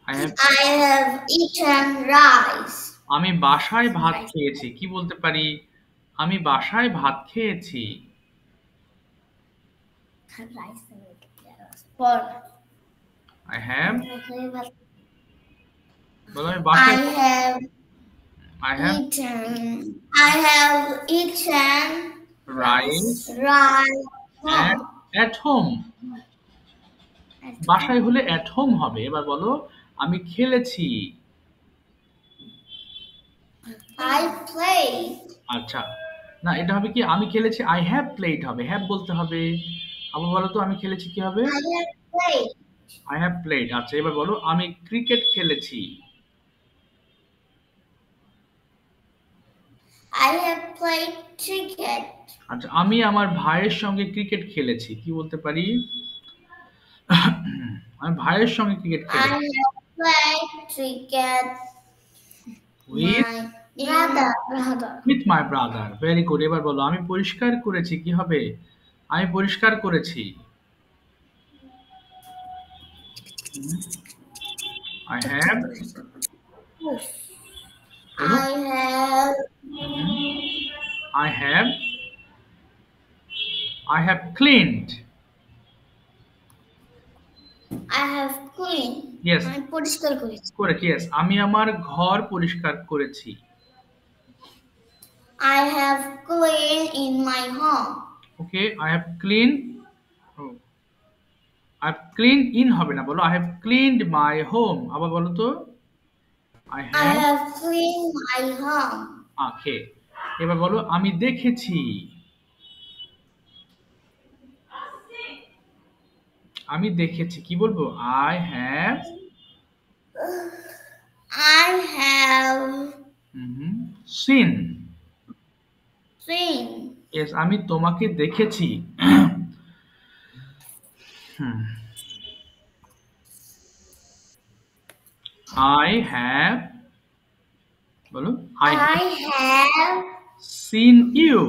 I have I have eaten rice আমি বাসায় ভাত rice খেয়েছি কি বলতে পারি আমি বাসায় ভাত খেয়েছি rice বল I have বলো আমি I বাসায় have I have eaten rice rice at home বাসায় হলে at home হবে এবার বলো আমি খেলেছি I played আচ্ছা না এটা হবে কি আমি খেলেছি I have played হবে have বলতে হবে আবার বলো তো আমি খেলেছি কি হবে I have played I have played আচ্ছা এবার বলো আমি ক্রিকেট খেলেছি I have played cricket আচ্ছা আমি আমার ভাইয়ের সঙ্গে ক্রিকেট খেলেছি কি বলতে পারি আমি ভাইয়ের সঙ্গে ক্রিকেট I খেলেছি have played cricket with brother with my brother very good এবার বলো আমি পরিষ্কার করেছি কি হবে আমি পরিষ্কার করেছি I have বলো I have I have I have cleaned I have cleaned yes আমি পরিষ্কার করেছি করেছি yes আমি আমার ঘর পরিষ্কার করেছি I have cleaned in my home okay I have cleaned oh, I have cleaned in হবে না বলো I have cleaned my home আবার বলো তো I I have have cleaned my home okay এবার বলো আমি দেখেছি আমি দেখেছি কি বলবো I have seen seen yes আমি তোমাকে দেখেছি হুম I have বলো I have have seen you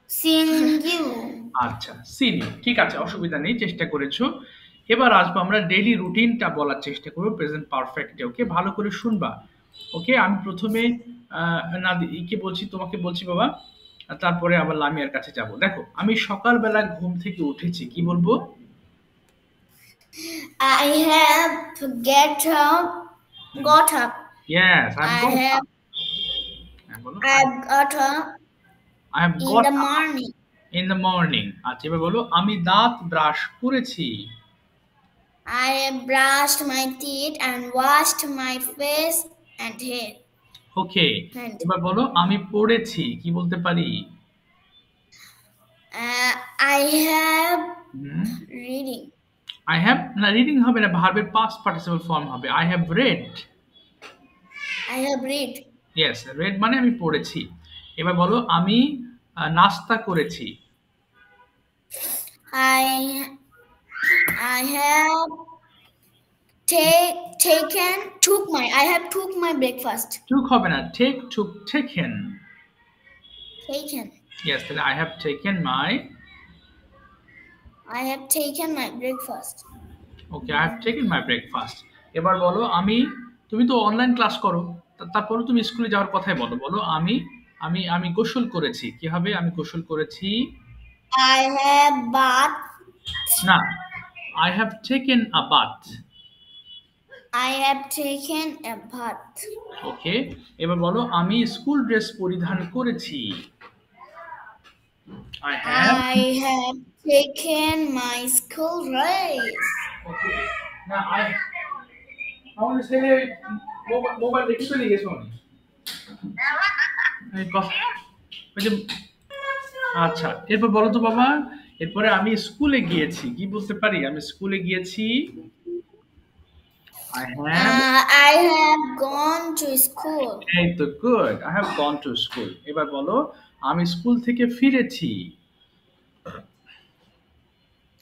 seen you আচ্ছা seen you ঠিক আছে অসুবিধা নেই চেষ্টা করেছো এবার আসবো আমরা ডেইলি রুটিনটা বলার চেষ্টা করব প্রেজেন্ট পারফেক্টে ওকে ভালো করে শুনবা ওকে আমি প্রথমে নাদিকে বলছি তোমাকে বলছি বাবা তারপরে আবার লামিয়ার কাছে যাব দেখো আমি সকালবেলা ঘুম থেকে উঠেছি কি বলবো I have got up yes I have got up I have in got the up morning in the morning আচ্ছা এবার বলো আমি দাঁত ব্রাশ করেছি I have brushed my teeth and washed my face and head ওকে এবার বলো আমি পড়েছি কি বলতে পারি I have reading I have না রিডিং হবে না ভার্বের পাস্ট পার্টিসিপল ফর্ম হবে I have read I have read yes read মানে আমি পড়েছি এবার বলো আমি নাস্তা করেছি I have I have took my breakfast took হবে না took taken yes তাহলে I have taken my breakfast okay I have taken my breakfast এবার বলো তুমি তো অনলাইন ক্লাস করো তারপরে তুমি স্কুলে যাওয়ার কথাই বলো বলো আমি গোসল করেছি কি হবে আমি গোসল করেছি I have bath না I have taken a bath I have taken a bath ওকে এবার বলো আমি স্কুল ড্রেস পরিধান করেছি I have taken my school dress okay now I want to say mobile রেখে চলে গেছো এই কথা ওই যে আচ্ছা, এরপর বলো তো বাবা, এরপরে আমি স্কুলে গিয়েছি, কি বলতে পারি? আমি স্কুলে গিয়েছি, I have, I have gone to school. এই তো good, I have gone to school. এবার বলো আমি স্কুল থেকে ফিরেছি,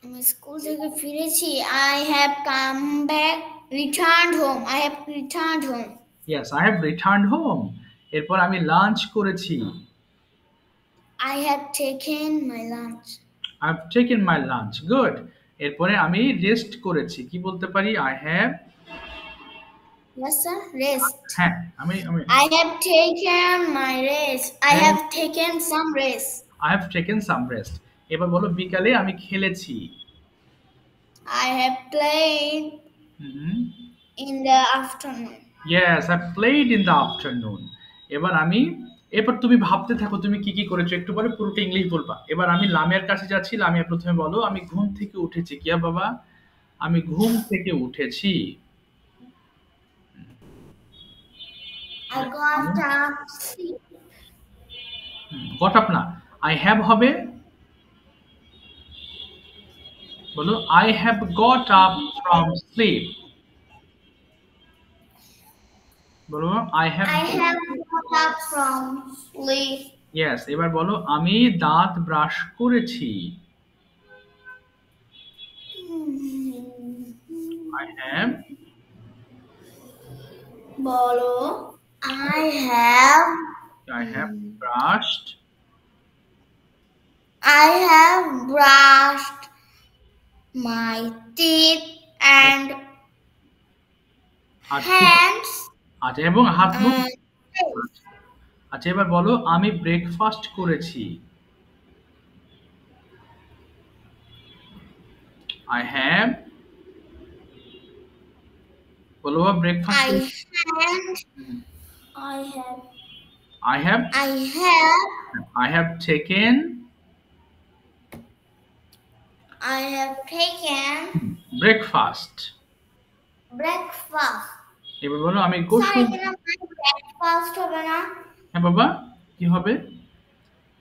আমি স্কুল থেকে ফিরেছি। I have come back, returned home. I have returned home. Yes I have returned home. এরপর আমি লাঞ্চ করেছি, I have taken my lunch. I have taken my lunch, good. এরপরে আমি রেস্ট করেছি, কি বলতে পারি? I have, Yes, sir. Rest. হ্যাঁ আমি I have taken my rest. I হ্যাঁ, have taken some rest. I have taken some rest. এবার বলো বিকালে আমি খেলেছি, I have played hmm, in the afternoon. Yes I played in the afternoon. এবার তুমি ভাবতে থাকো তুমি কি কি করেছো, একটু পরে পুরোটা ইংলিশ বলবা। এবার আমি লামিয়ার কাছে যাচ্ছি, লামিয়া প্রথমে বলো আমি ঘুম থেকে উঠেছি, কিয়া বাবা? আমি ঘুম থেকে উঠেছি, I got up sleep. Got up না, আই হ্যাভ হবে, বলো I have got up from sleep, বলো I have, I have got up from sleep. Yes. এবার বলো আমি দাঁত ব্রাশ করেছি, I have, Bolo. I have brushed, brushed my teeth and hands আচ্ছা এবং হাত মুখ, and face. আচ্ছা এবার বলো আমি ব্রেকফাস্ট করেছি, আই হ্যাভ, বলো breakfast, I have I have, I have I have taken I have taken breakfast. breakfast. এবার বলো আমি Sorry, গোসল, এখানে my breakfast হবে না? হ্যাঁ বাবা কি হবে?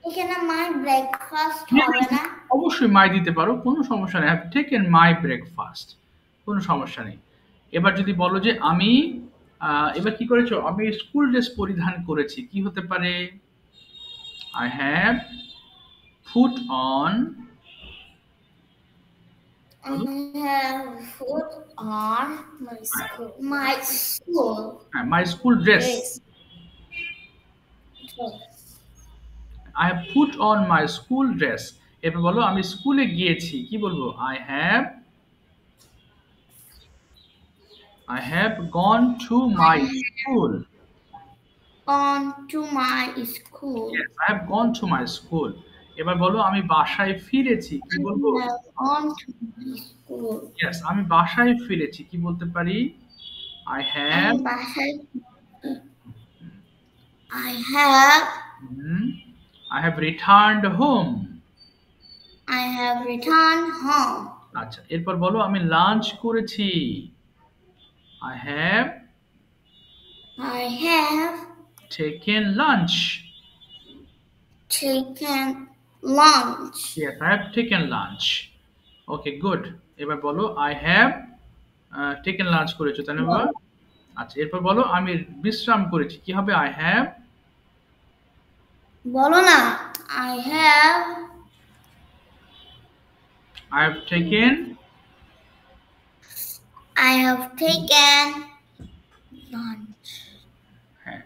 এখানে my breakfast হবে না? অবশ্যই মাই দিতে পারো, কোনো সমস্যা নেই, হ্যাভ টেকেন মাই ব্রেকফাস্ট, কোনো সমস্যা নেই। এবার যদি বলো যে আমি এবার কি করেছো? আমি স্কুল ড্রেস পরিধান করেছি, কি হতে পারে? I have foot on, I have put on my school my school dress, dress. I have put on my school dress. এরপর বলো আমি স্কুলে গিয়েছি, কি বলবো? I have gone to my school, On to my school. I have gone to my school. এবার বলো আমি বাসায় ফিরেছি, কি বলবো? I have on to my school. Yes আমি বাসায় ফিরেছি, কি বলতে পারি? আই হ্যাভ, আমি বাসায় I have I have returned home. returned home. আচ্ছা এরপর বলো আমি লাঞ্চ করেছি, I have I have taken lunch, taken lunch. Yes I have taken lunch. Okay good. এবার বলো আই হ্যাভ টেকেন লাঞ্চ করেছো তাই না বাবা? আচ্ছা এরপর বলো আমি বিশ্রাম করেছি, কি হবে? আই হ্যাভ, বলো না I have টেকেন, lunch. হ্যাঁ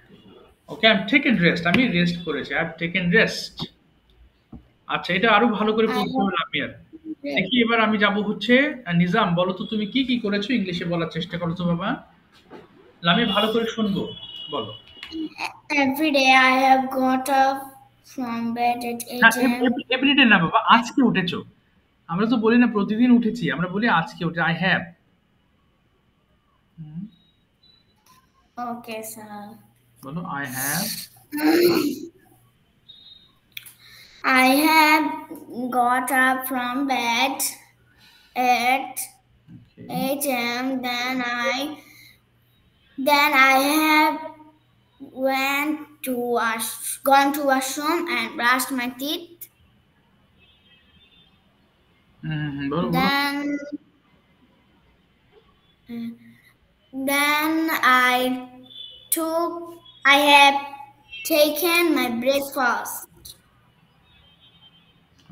okay I have taken rest, আমি রেস্ট করেছি, আই হ্যাভ টেকেন রেস্ট। আচ্ছা এটা আরো ভালো করে I বলতে have হবে লামিয়ার। দেখি এবার আমি যাব হচ্ছে নিজাম, বলো তো তুমি কি কি করেছো, ইংলিশে বলার চেষ্টা করো তো বাবা। লামিয়া ভালো করে শুনবো, বলো। Every day I have got up from bed at 8 a.m. Everyday না বাবা, আজকে উঠেছো। আমরা তো বলি না প্রতিদিন উঠেছি, আমরা বলি আজকে উঠে, আই হ্যাভ। Okay, sir. বলো I have, I have got up from bed at 8 a.m. Then I have went gone to washroom and brushed my teeth. বলো বলো। Then I have taken my breakfast.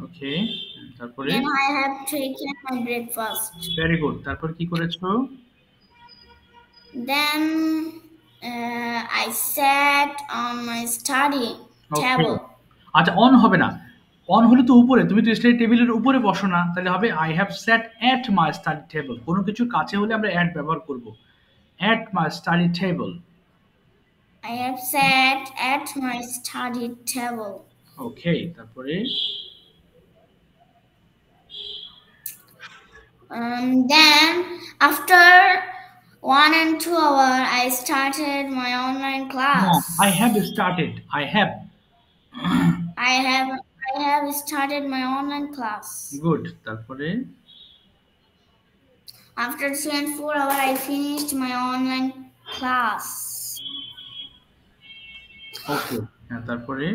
ওকে, তারপরে? Then I have taken my breakfast. Very good. তারপর কি করেছো? Then I sat on my study table. আচ্ছা, on হবে না। On হলে তো উপরে, তুমি তো স্টাডি টেবিলের উপরে বসো না, তাহলে হবে I have sat at my study table. কোনো কিছুর কাছে হলে আমরা অ্যাট ব্যবহার করব। At my study table. I have sat at my study table. Okay, তারপরে? Then after 1 and 2 hours, I started my online class. No, I have started. I have started my online class. Good. তারপরে? After 3 and 4 hours, I finished my online class. Okay. হ্যাঁ, তারপরে?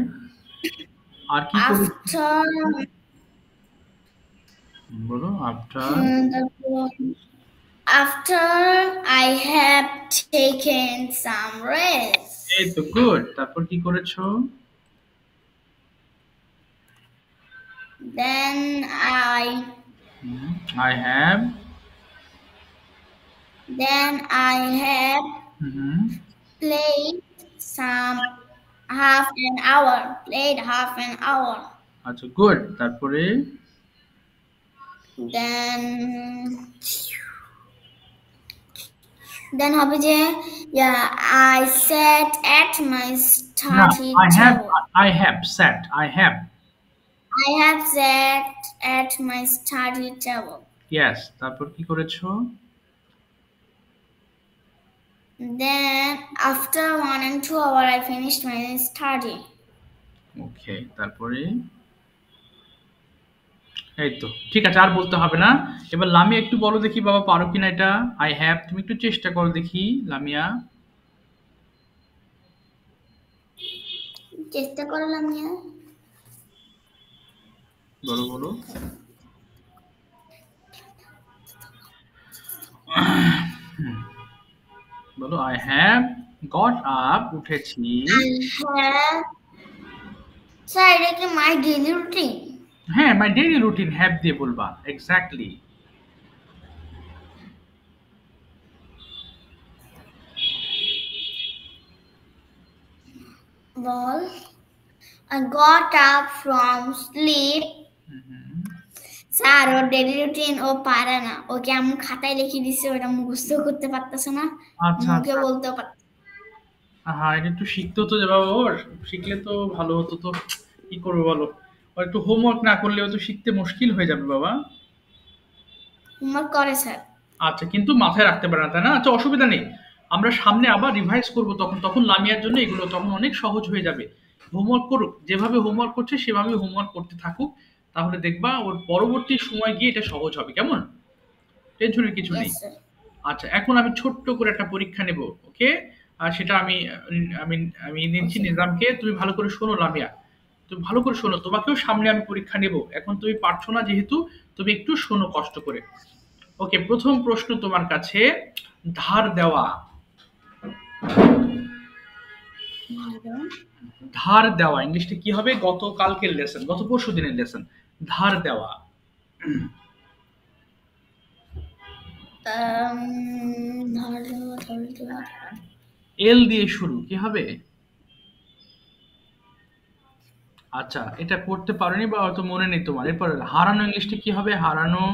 আর কি বলো? After I have taken some rest. এই তো good. তারপর কি করেছো? Then I have played half an hour. আচ্ছা, গুড। তারপরে? Then হবে যে I sat at my study table. I have sat at my study table. Yes. তারপর কি করেছো? Then after 1 and 2 hours, I finished my study. Okay. তারপরে? এই তো ঠিক আছে, আর বলতে হবে না। এবার লামিয়া একটু বলো দেখি বাবা, পারো কিনা এটা? আই হ্যাভ, তুমি একটু চেষ্টা করো দেখি লামিয়া। চেষ্টা করো লামিয়া। বলো বলো। বলো আই হ্যাভ গট আপ, উঠেছি। স্যার এটা কি মাই ডেইলি রুটিন? হ্যাঁ, মাই ডেইলি রুটিন হ্যাভ দিয়ে বলবা। এক্স্যাক্টলি। বল I got up from sleep. Sir ওর ডেইলি রুটিন ও পারে না, ওকে আমি খাতায় লিখে দিছি, ওটা মুখস্থ করতে পারতেছে না, মুখে বলতে পারতেছে। হ্যাঁ, এটা একটু শিখতে হতো যে বাবা, ওর শিখলে তো ভালো হতো। তো কি করবো বলো, ওর একটু হোমওয়ার্ক না করলেও তো শিখতে মুশকিল হয়ে যাবে বাবা। হোমওয়ার্ক করে স্যার। আচ্ছা, কিন্তু মাথায় রাখতে পারে না, তাই না? আচ্ছা, অসুবিধা নেই, আমরা সামনে আবার রিভাইজ করব, তখন লামিয়ার জন্য এগুলো তখন অনেক সহজ হয়ে যাবে। হোমওয়ার্ক করুক, যেভাবে হোমওয়ার্ক করছে সেভাবে হোমওয়ার্ক করতে থাকুক, তাহলে দেখবা ওর পরবর্তী সময় গিয়ে এটা সহজ হবে। কেমন? টেনশনের কিছু নেই। আচ্ছা, এখন আমি ছোট্ট করে একটা পরীক্ষা নেব। ওকে, আর সেটা আমি আমি আমি নিচ্ছি নিজামকে। তুমি ভালো করে শোনো লামিয়া, তুমি ভালো করে শোনো, তোমাকেও সামনে আমি পরীক্ষা নেব। এখন তুমি পারছো না যেহেতু, তুমি একটু শোনো কষ্ট করে। ওকে, প্রথম প্রশ্ন তোমার কাছে, ধার দেওয়া। ধার দেওয়া ইংলিশটা কি হবে? গতকালকের লেসন, গত পরশু দিনের লেসন। ধার দেওয়া। এল দিয়ে শুরু, কি হবে? আচ্ছা, এটা করতে পারোনি বা হয়তো মনে নেই তোমার। এরপর হারানো ইংলিশটা কি হবে? হারানো।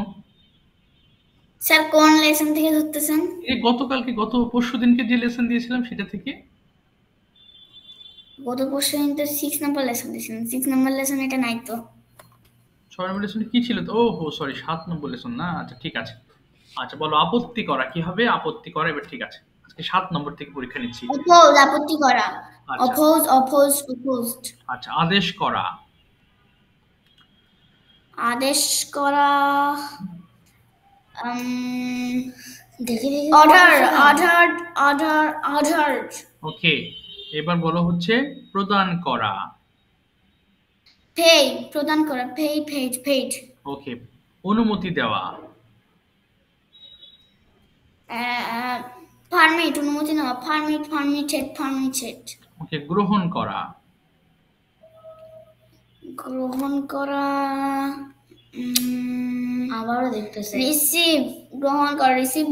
স্যার কোন লেসন থেকে ধরতেছেন? এই গতকালকে, গত পরশু দিনকে যে লেসন দিয়েছিলাম সেটা থেকে। গত পরশু দিন তো 6 নাম্বার লেসন দিয়েছিলেন। 6 নাম্বার লেসন এটা নাই তো। 6 নম্বর লেসন কি ছিল তো? ওহো সরি, 7 নম্বর লেসন না। আচ্ছা ঠিক আছে। আচ্ছা বলো, আপত্তি করা কি হবে? আপত্তি করা। এবার ঠিক আছে, আজকে 7 নম্বর থেকে পরীক্ষা নিচ্ছি। অপোজ, আপত্তি করা। Oppose, opposed. আচ্ছা, আদেশ করা। আদেশ করা। অর্ডার। ওকে, এবার বলো হচ্ছে প্রদান করা। pay প্রদান করা, paid. ওকে, অনুমতি দেওয়া। পারমিট অনুমতি নেওয়া, permitted. ওকে, গ্রহণ করা। গ্রহণ করা, আবারও দেখতেছে, রিসিভ গ্রহণ করা, রিসিভ।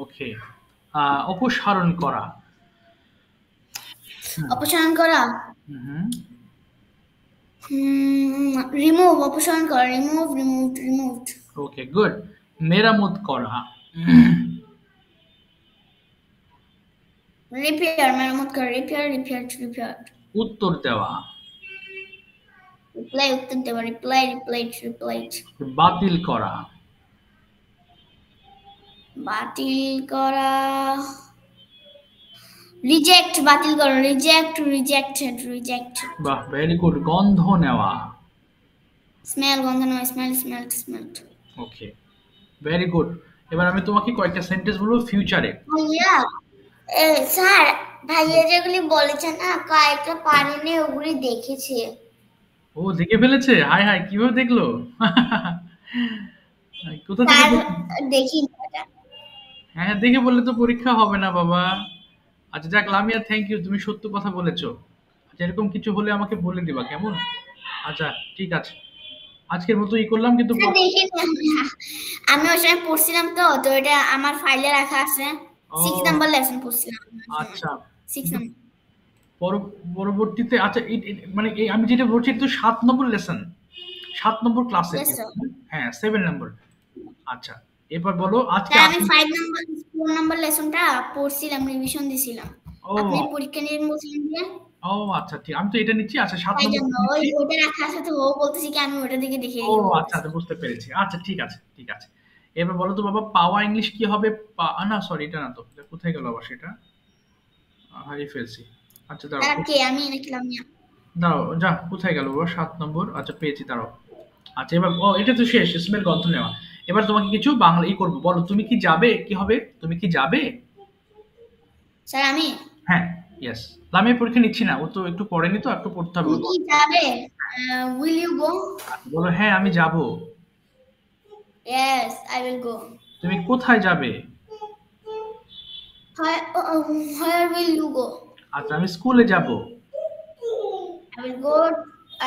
ওকে, অপসারণ করা। অপসারণ করা, হুম, রিমুভ অপসারণ করা, রিমুভড। ওকে, গুড। মেরামত করা। রিপেয়ার মেরামত করা, রিপেয়ার। উত্তর দেওয়া। রিপ্লাই উত্তর দেওয়া, রিপ্লাইড। বাতিল করা। বাতিল করা, রিজেক্ট বাতিল করা, রিজেক্টেড। বাহ, ভেরি গুড। গন্ধ নেওয়া। স্মেল গন্ধ নেওয়া, স্মেলড। ওকে, ভেরি গুড। এবার আমি তোমাকে কয়েকটা সেন্টেন্স বলবো ফিউচারে। ভাইয়া, স্যার, ভাইয়া যেগুলি বলেছেন না কয়েকটা পারেনি, ওগুলি দেখেছে। ও দেখে ফেলেছে? হাই হাই, কিভাবে দেখলো? কোথা থেকে দেখি। হ্যাঁ, দেখে বললে তো পরীক্ষা হবে না বাবা। আচ্ছা যাক, লামিয়া, থ্যাংক ইউ, তুমি সত্য কথা বলেছো। আচ্ছা, এরকম কিছু হলে আমাকে বলে দিবা, কেমন? আচ্ছা, ঠিক আছে, আজকের মতো করলাম, কিন্তু দেখি আমি ওই সময় পড়ছিলাম, তো এটা আমার ফাইলে রাখা আছে। 6 নাম্বার লেসন পড়ছিলাম। আচ্ছা, 6 নাম্বার পরবর্তীতে, আচ্ছা মানে আমি যেটা বলছি এটা তো 7 নম্বর লেসন, 7 নম্বর ক্লাসে। Yes, sir. হ্যাঁ, 7 নম্বর। আচ্ছা, এবার বলো আজকে আমি 5 নাম্বার 4 নাম্বার লেসনটা পড়ছিলাম, রিভিশন দিছিলাম। আপনি পরীক্ষা নিয়ে বলছিলেন যে। ও আচ্ছা, ঠিক, আমি তো এটা নিচ্ছি। আচ্ছা, 7 নম্বর ওটা রাখা আছে, তো ও বলতেছি কি আমি ওটা দিকে দেখে ও আচ্ছা, বুঝতে পেরেছি। আচ্ছা, ঠিক আছে। এবার বলো তো বাবা, পাওয়া ইংলিশ কি হবে? না সরি, এটা না তো, কোথায় গেল আবার সেটা, হারিয়ে ফেলছি। আচ্ছা দাঁড়াও, কে আমি নাকি লামিয়া? দাঁড়াও, যা, কোথায় গেল বাবা? 7 নম্বর, আচ্ছা পেয়েছি, দাঁড়াও। আচ্ছা, এবার এটা তো শেষ, স্মেল গন্ধ নেওয়া। এবার তোমাকে কিছু বাংলা করবো, বলো তুমি কি যাবে, কি হবে? তুমি কি যাবে? স্যার আমি? হ্যাঁ, ইয়েস। আমি পরীক্ষা নিচ্ছি না, ও তো একটু পড়েনি, তো একটু পড়তে হবে। তুমি কি যাবে? Will you go? বলো হ্যাঁ আমি যাব। Yes, I will go. তুমি কোথায় যাবে? Where will you go? আচ্ছা, আমি স্কুলে যাব।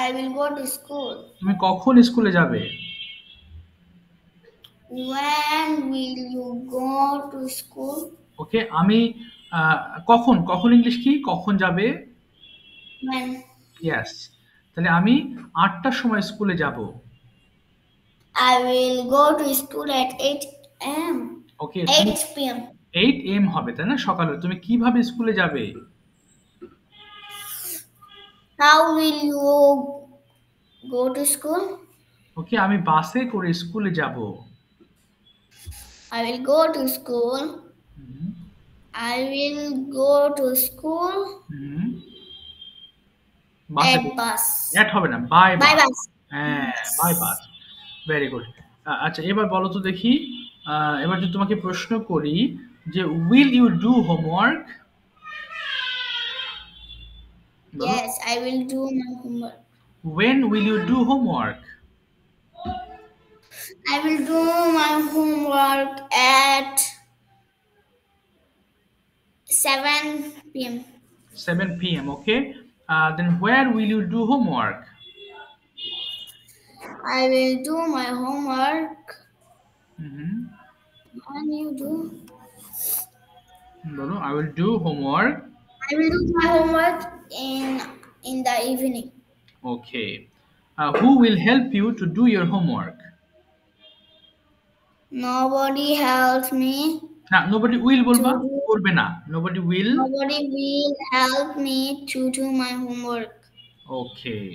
I will go to school. তুমি কখন স্কুলে যাবে? When will you go to school? ওকে, আমি কখন ইংলিশ কি, কখন যাবে? When? ইয়েস। তাহলে আমি 8টার সময় স্কুলে যাব। I will go to school at 8 a.m. Okay, 8 p.m. 8 am হবে, তাই না, সকালে। তুমি কিভাবে স্কুলে যাবে? How will you go to school? ওকে, আমি বাসে করে স্কুলে যাব। I will go to school. I will go to school. বাসে, At bus. এট হবে না, বাই bus. হ্যাঁ, বাই বাস। Very good. আচ্ছা, এবার বলো তো দেখি, এবার যদি তোমাকে প্রশ্ন করি যে will you do homework? Yes, I will do my homework. When will you do homework? I will do my homework at 7 p.m. 7 p.m. Okay. Then where will you do homework? I will do my homework. When you do? Bolo, I will do homework. I will do my homework in the evening. Okay. Who will help you to do your homework? Nobody helps me. না, nobody will বলবা, করবে না। Nobody will help me to do my homework. Okay.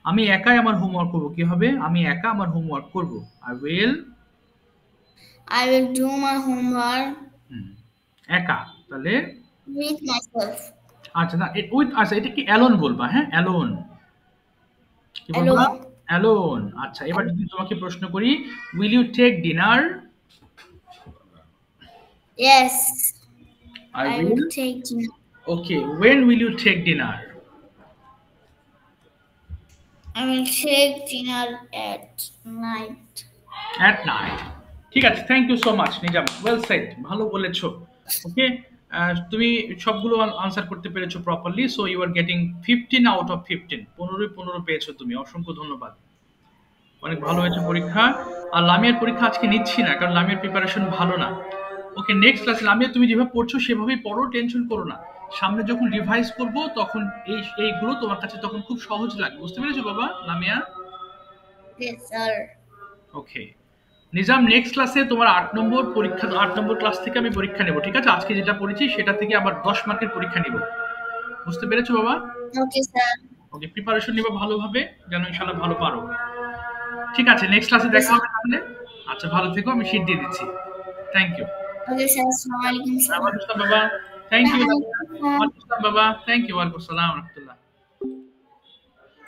আমি একাই আমার homework করব, কি হবে? আমি একা আমার হোমওয়ার্ক করব। I will do my homework একা, তাহলে with myself. আচ্ছা, না উইথ, আচ্ছা এটা কি অ্যালোন বলবা? হ্যাঁ, অ্যালোন। কি বলবা? অ্যালোন। আচ্ছা, এবার যদি তোমাকে প্রশ্ন করি, will you take dinner? Yes, I will take dinner. Okay, when will you take dinner? I will take dinner at night. At night. ঠিক আছে, thank you so much Nizam, well said, ভালো বলেছো। ওকে, তুমি সবগুলো আনসার করতে পেরেছো properly, so you are getting 15 out of 15, 15 পেয়েছো তুমি, অসংখ্য ধন্যবাদ, অনেক ভালো হয়েছে পরীক্ষা। আর লামিয়ার পরীক্ষা আজকে নিচ্ছি না, কারণ লামিয়ার প্রিপারেশন ভালো না। ওকে, নেক্সট ক্লাসে লামিয়া তুমি যেভাবে পড়ছো সেভাবেই পড়ো, টেনশন করো না। সামনে যখন রিভাইজ করবো তখন এইগুলো তোমার কাছে তখন খুব সহজ লাগবে, বুঝতে পেরেছো বাবা লামিয়া? Yes, sir. ওকে নিজাম, নেক্সট ক্লাসে তোমার 8 নম্বর পরীক্ষা, 8 নম্বর ক্লাস থেকে আমি পরীক্ষা নেব, ঠিক আছে? আজকে যেটা পড়েছি সেটা থেকে আবার 10 মার্কের পরীক্ষা নিব, বুঝতে পেরেছো বাবা? Okay, sir. ওকে, প্রিপারেশন নিবা ভালোভাবে, যেন ইনশাআল্লাহ ভালো পারো। ঠিক আছে, নেক্সট ক্লাসে Okay, দেখা sir. হবে তাহলে। আচ্ছা, ভালো থেকো, আমি শীট দিয়ে দিচ্ছি। Thank you. Okay, sir. Assalamualaikum, sir. ওয়ালাইকুম আসসালাম বাবা, থ্যাংক ইউ। Bye. ওয়ালাইকুম আসসালাম বাবা, থ্যাংক ইউ। ওয়ালাইকুম আসসালাম।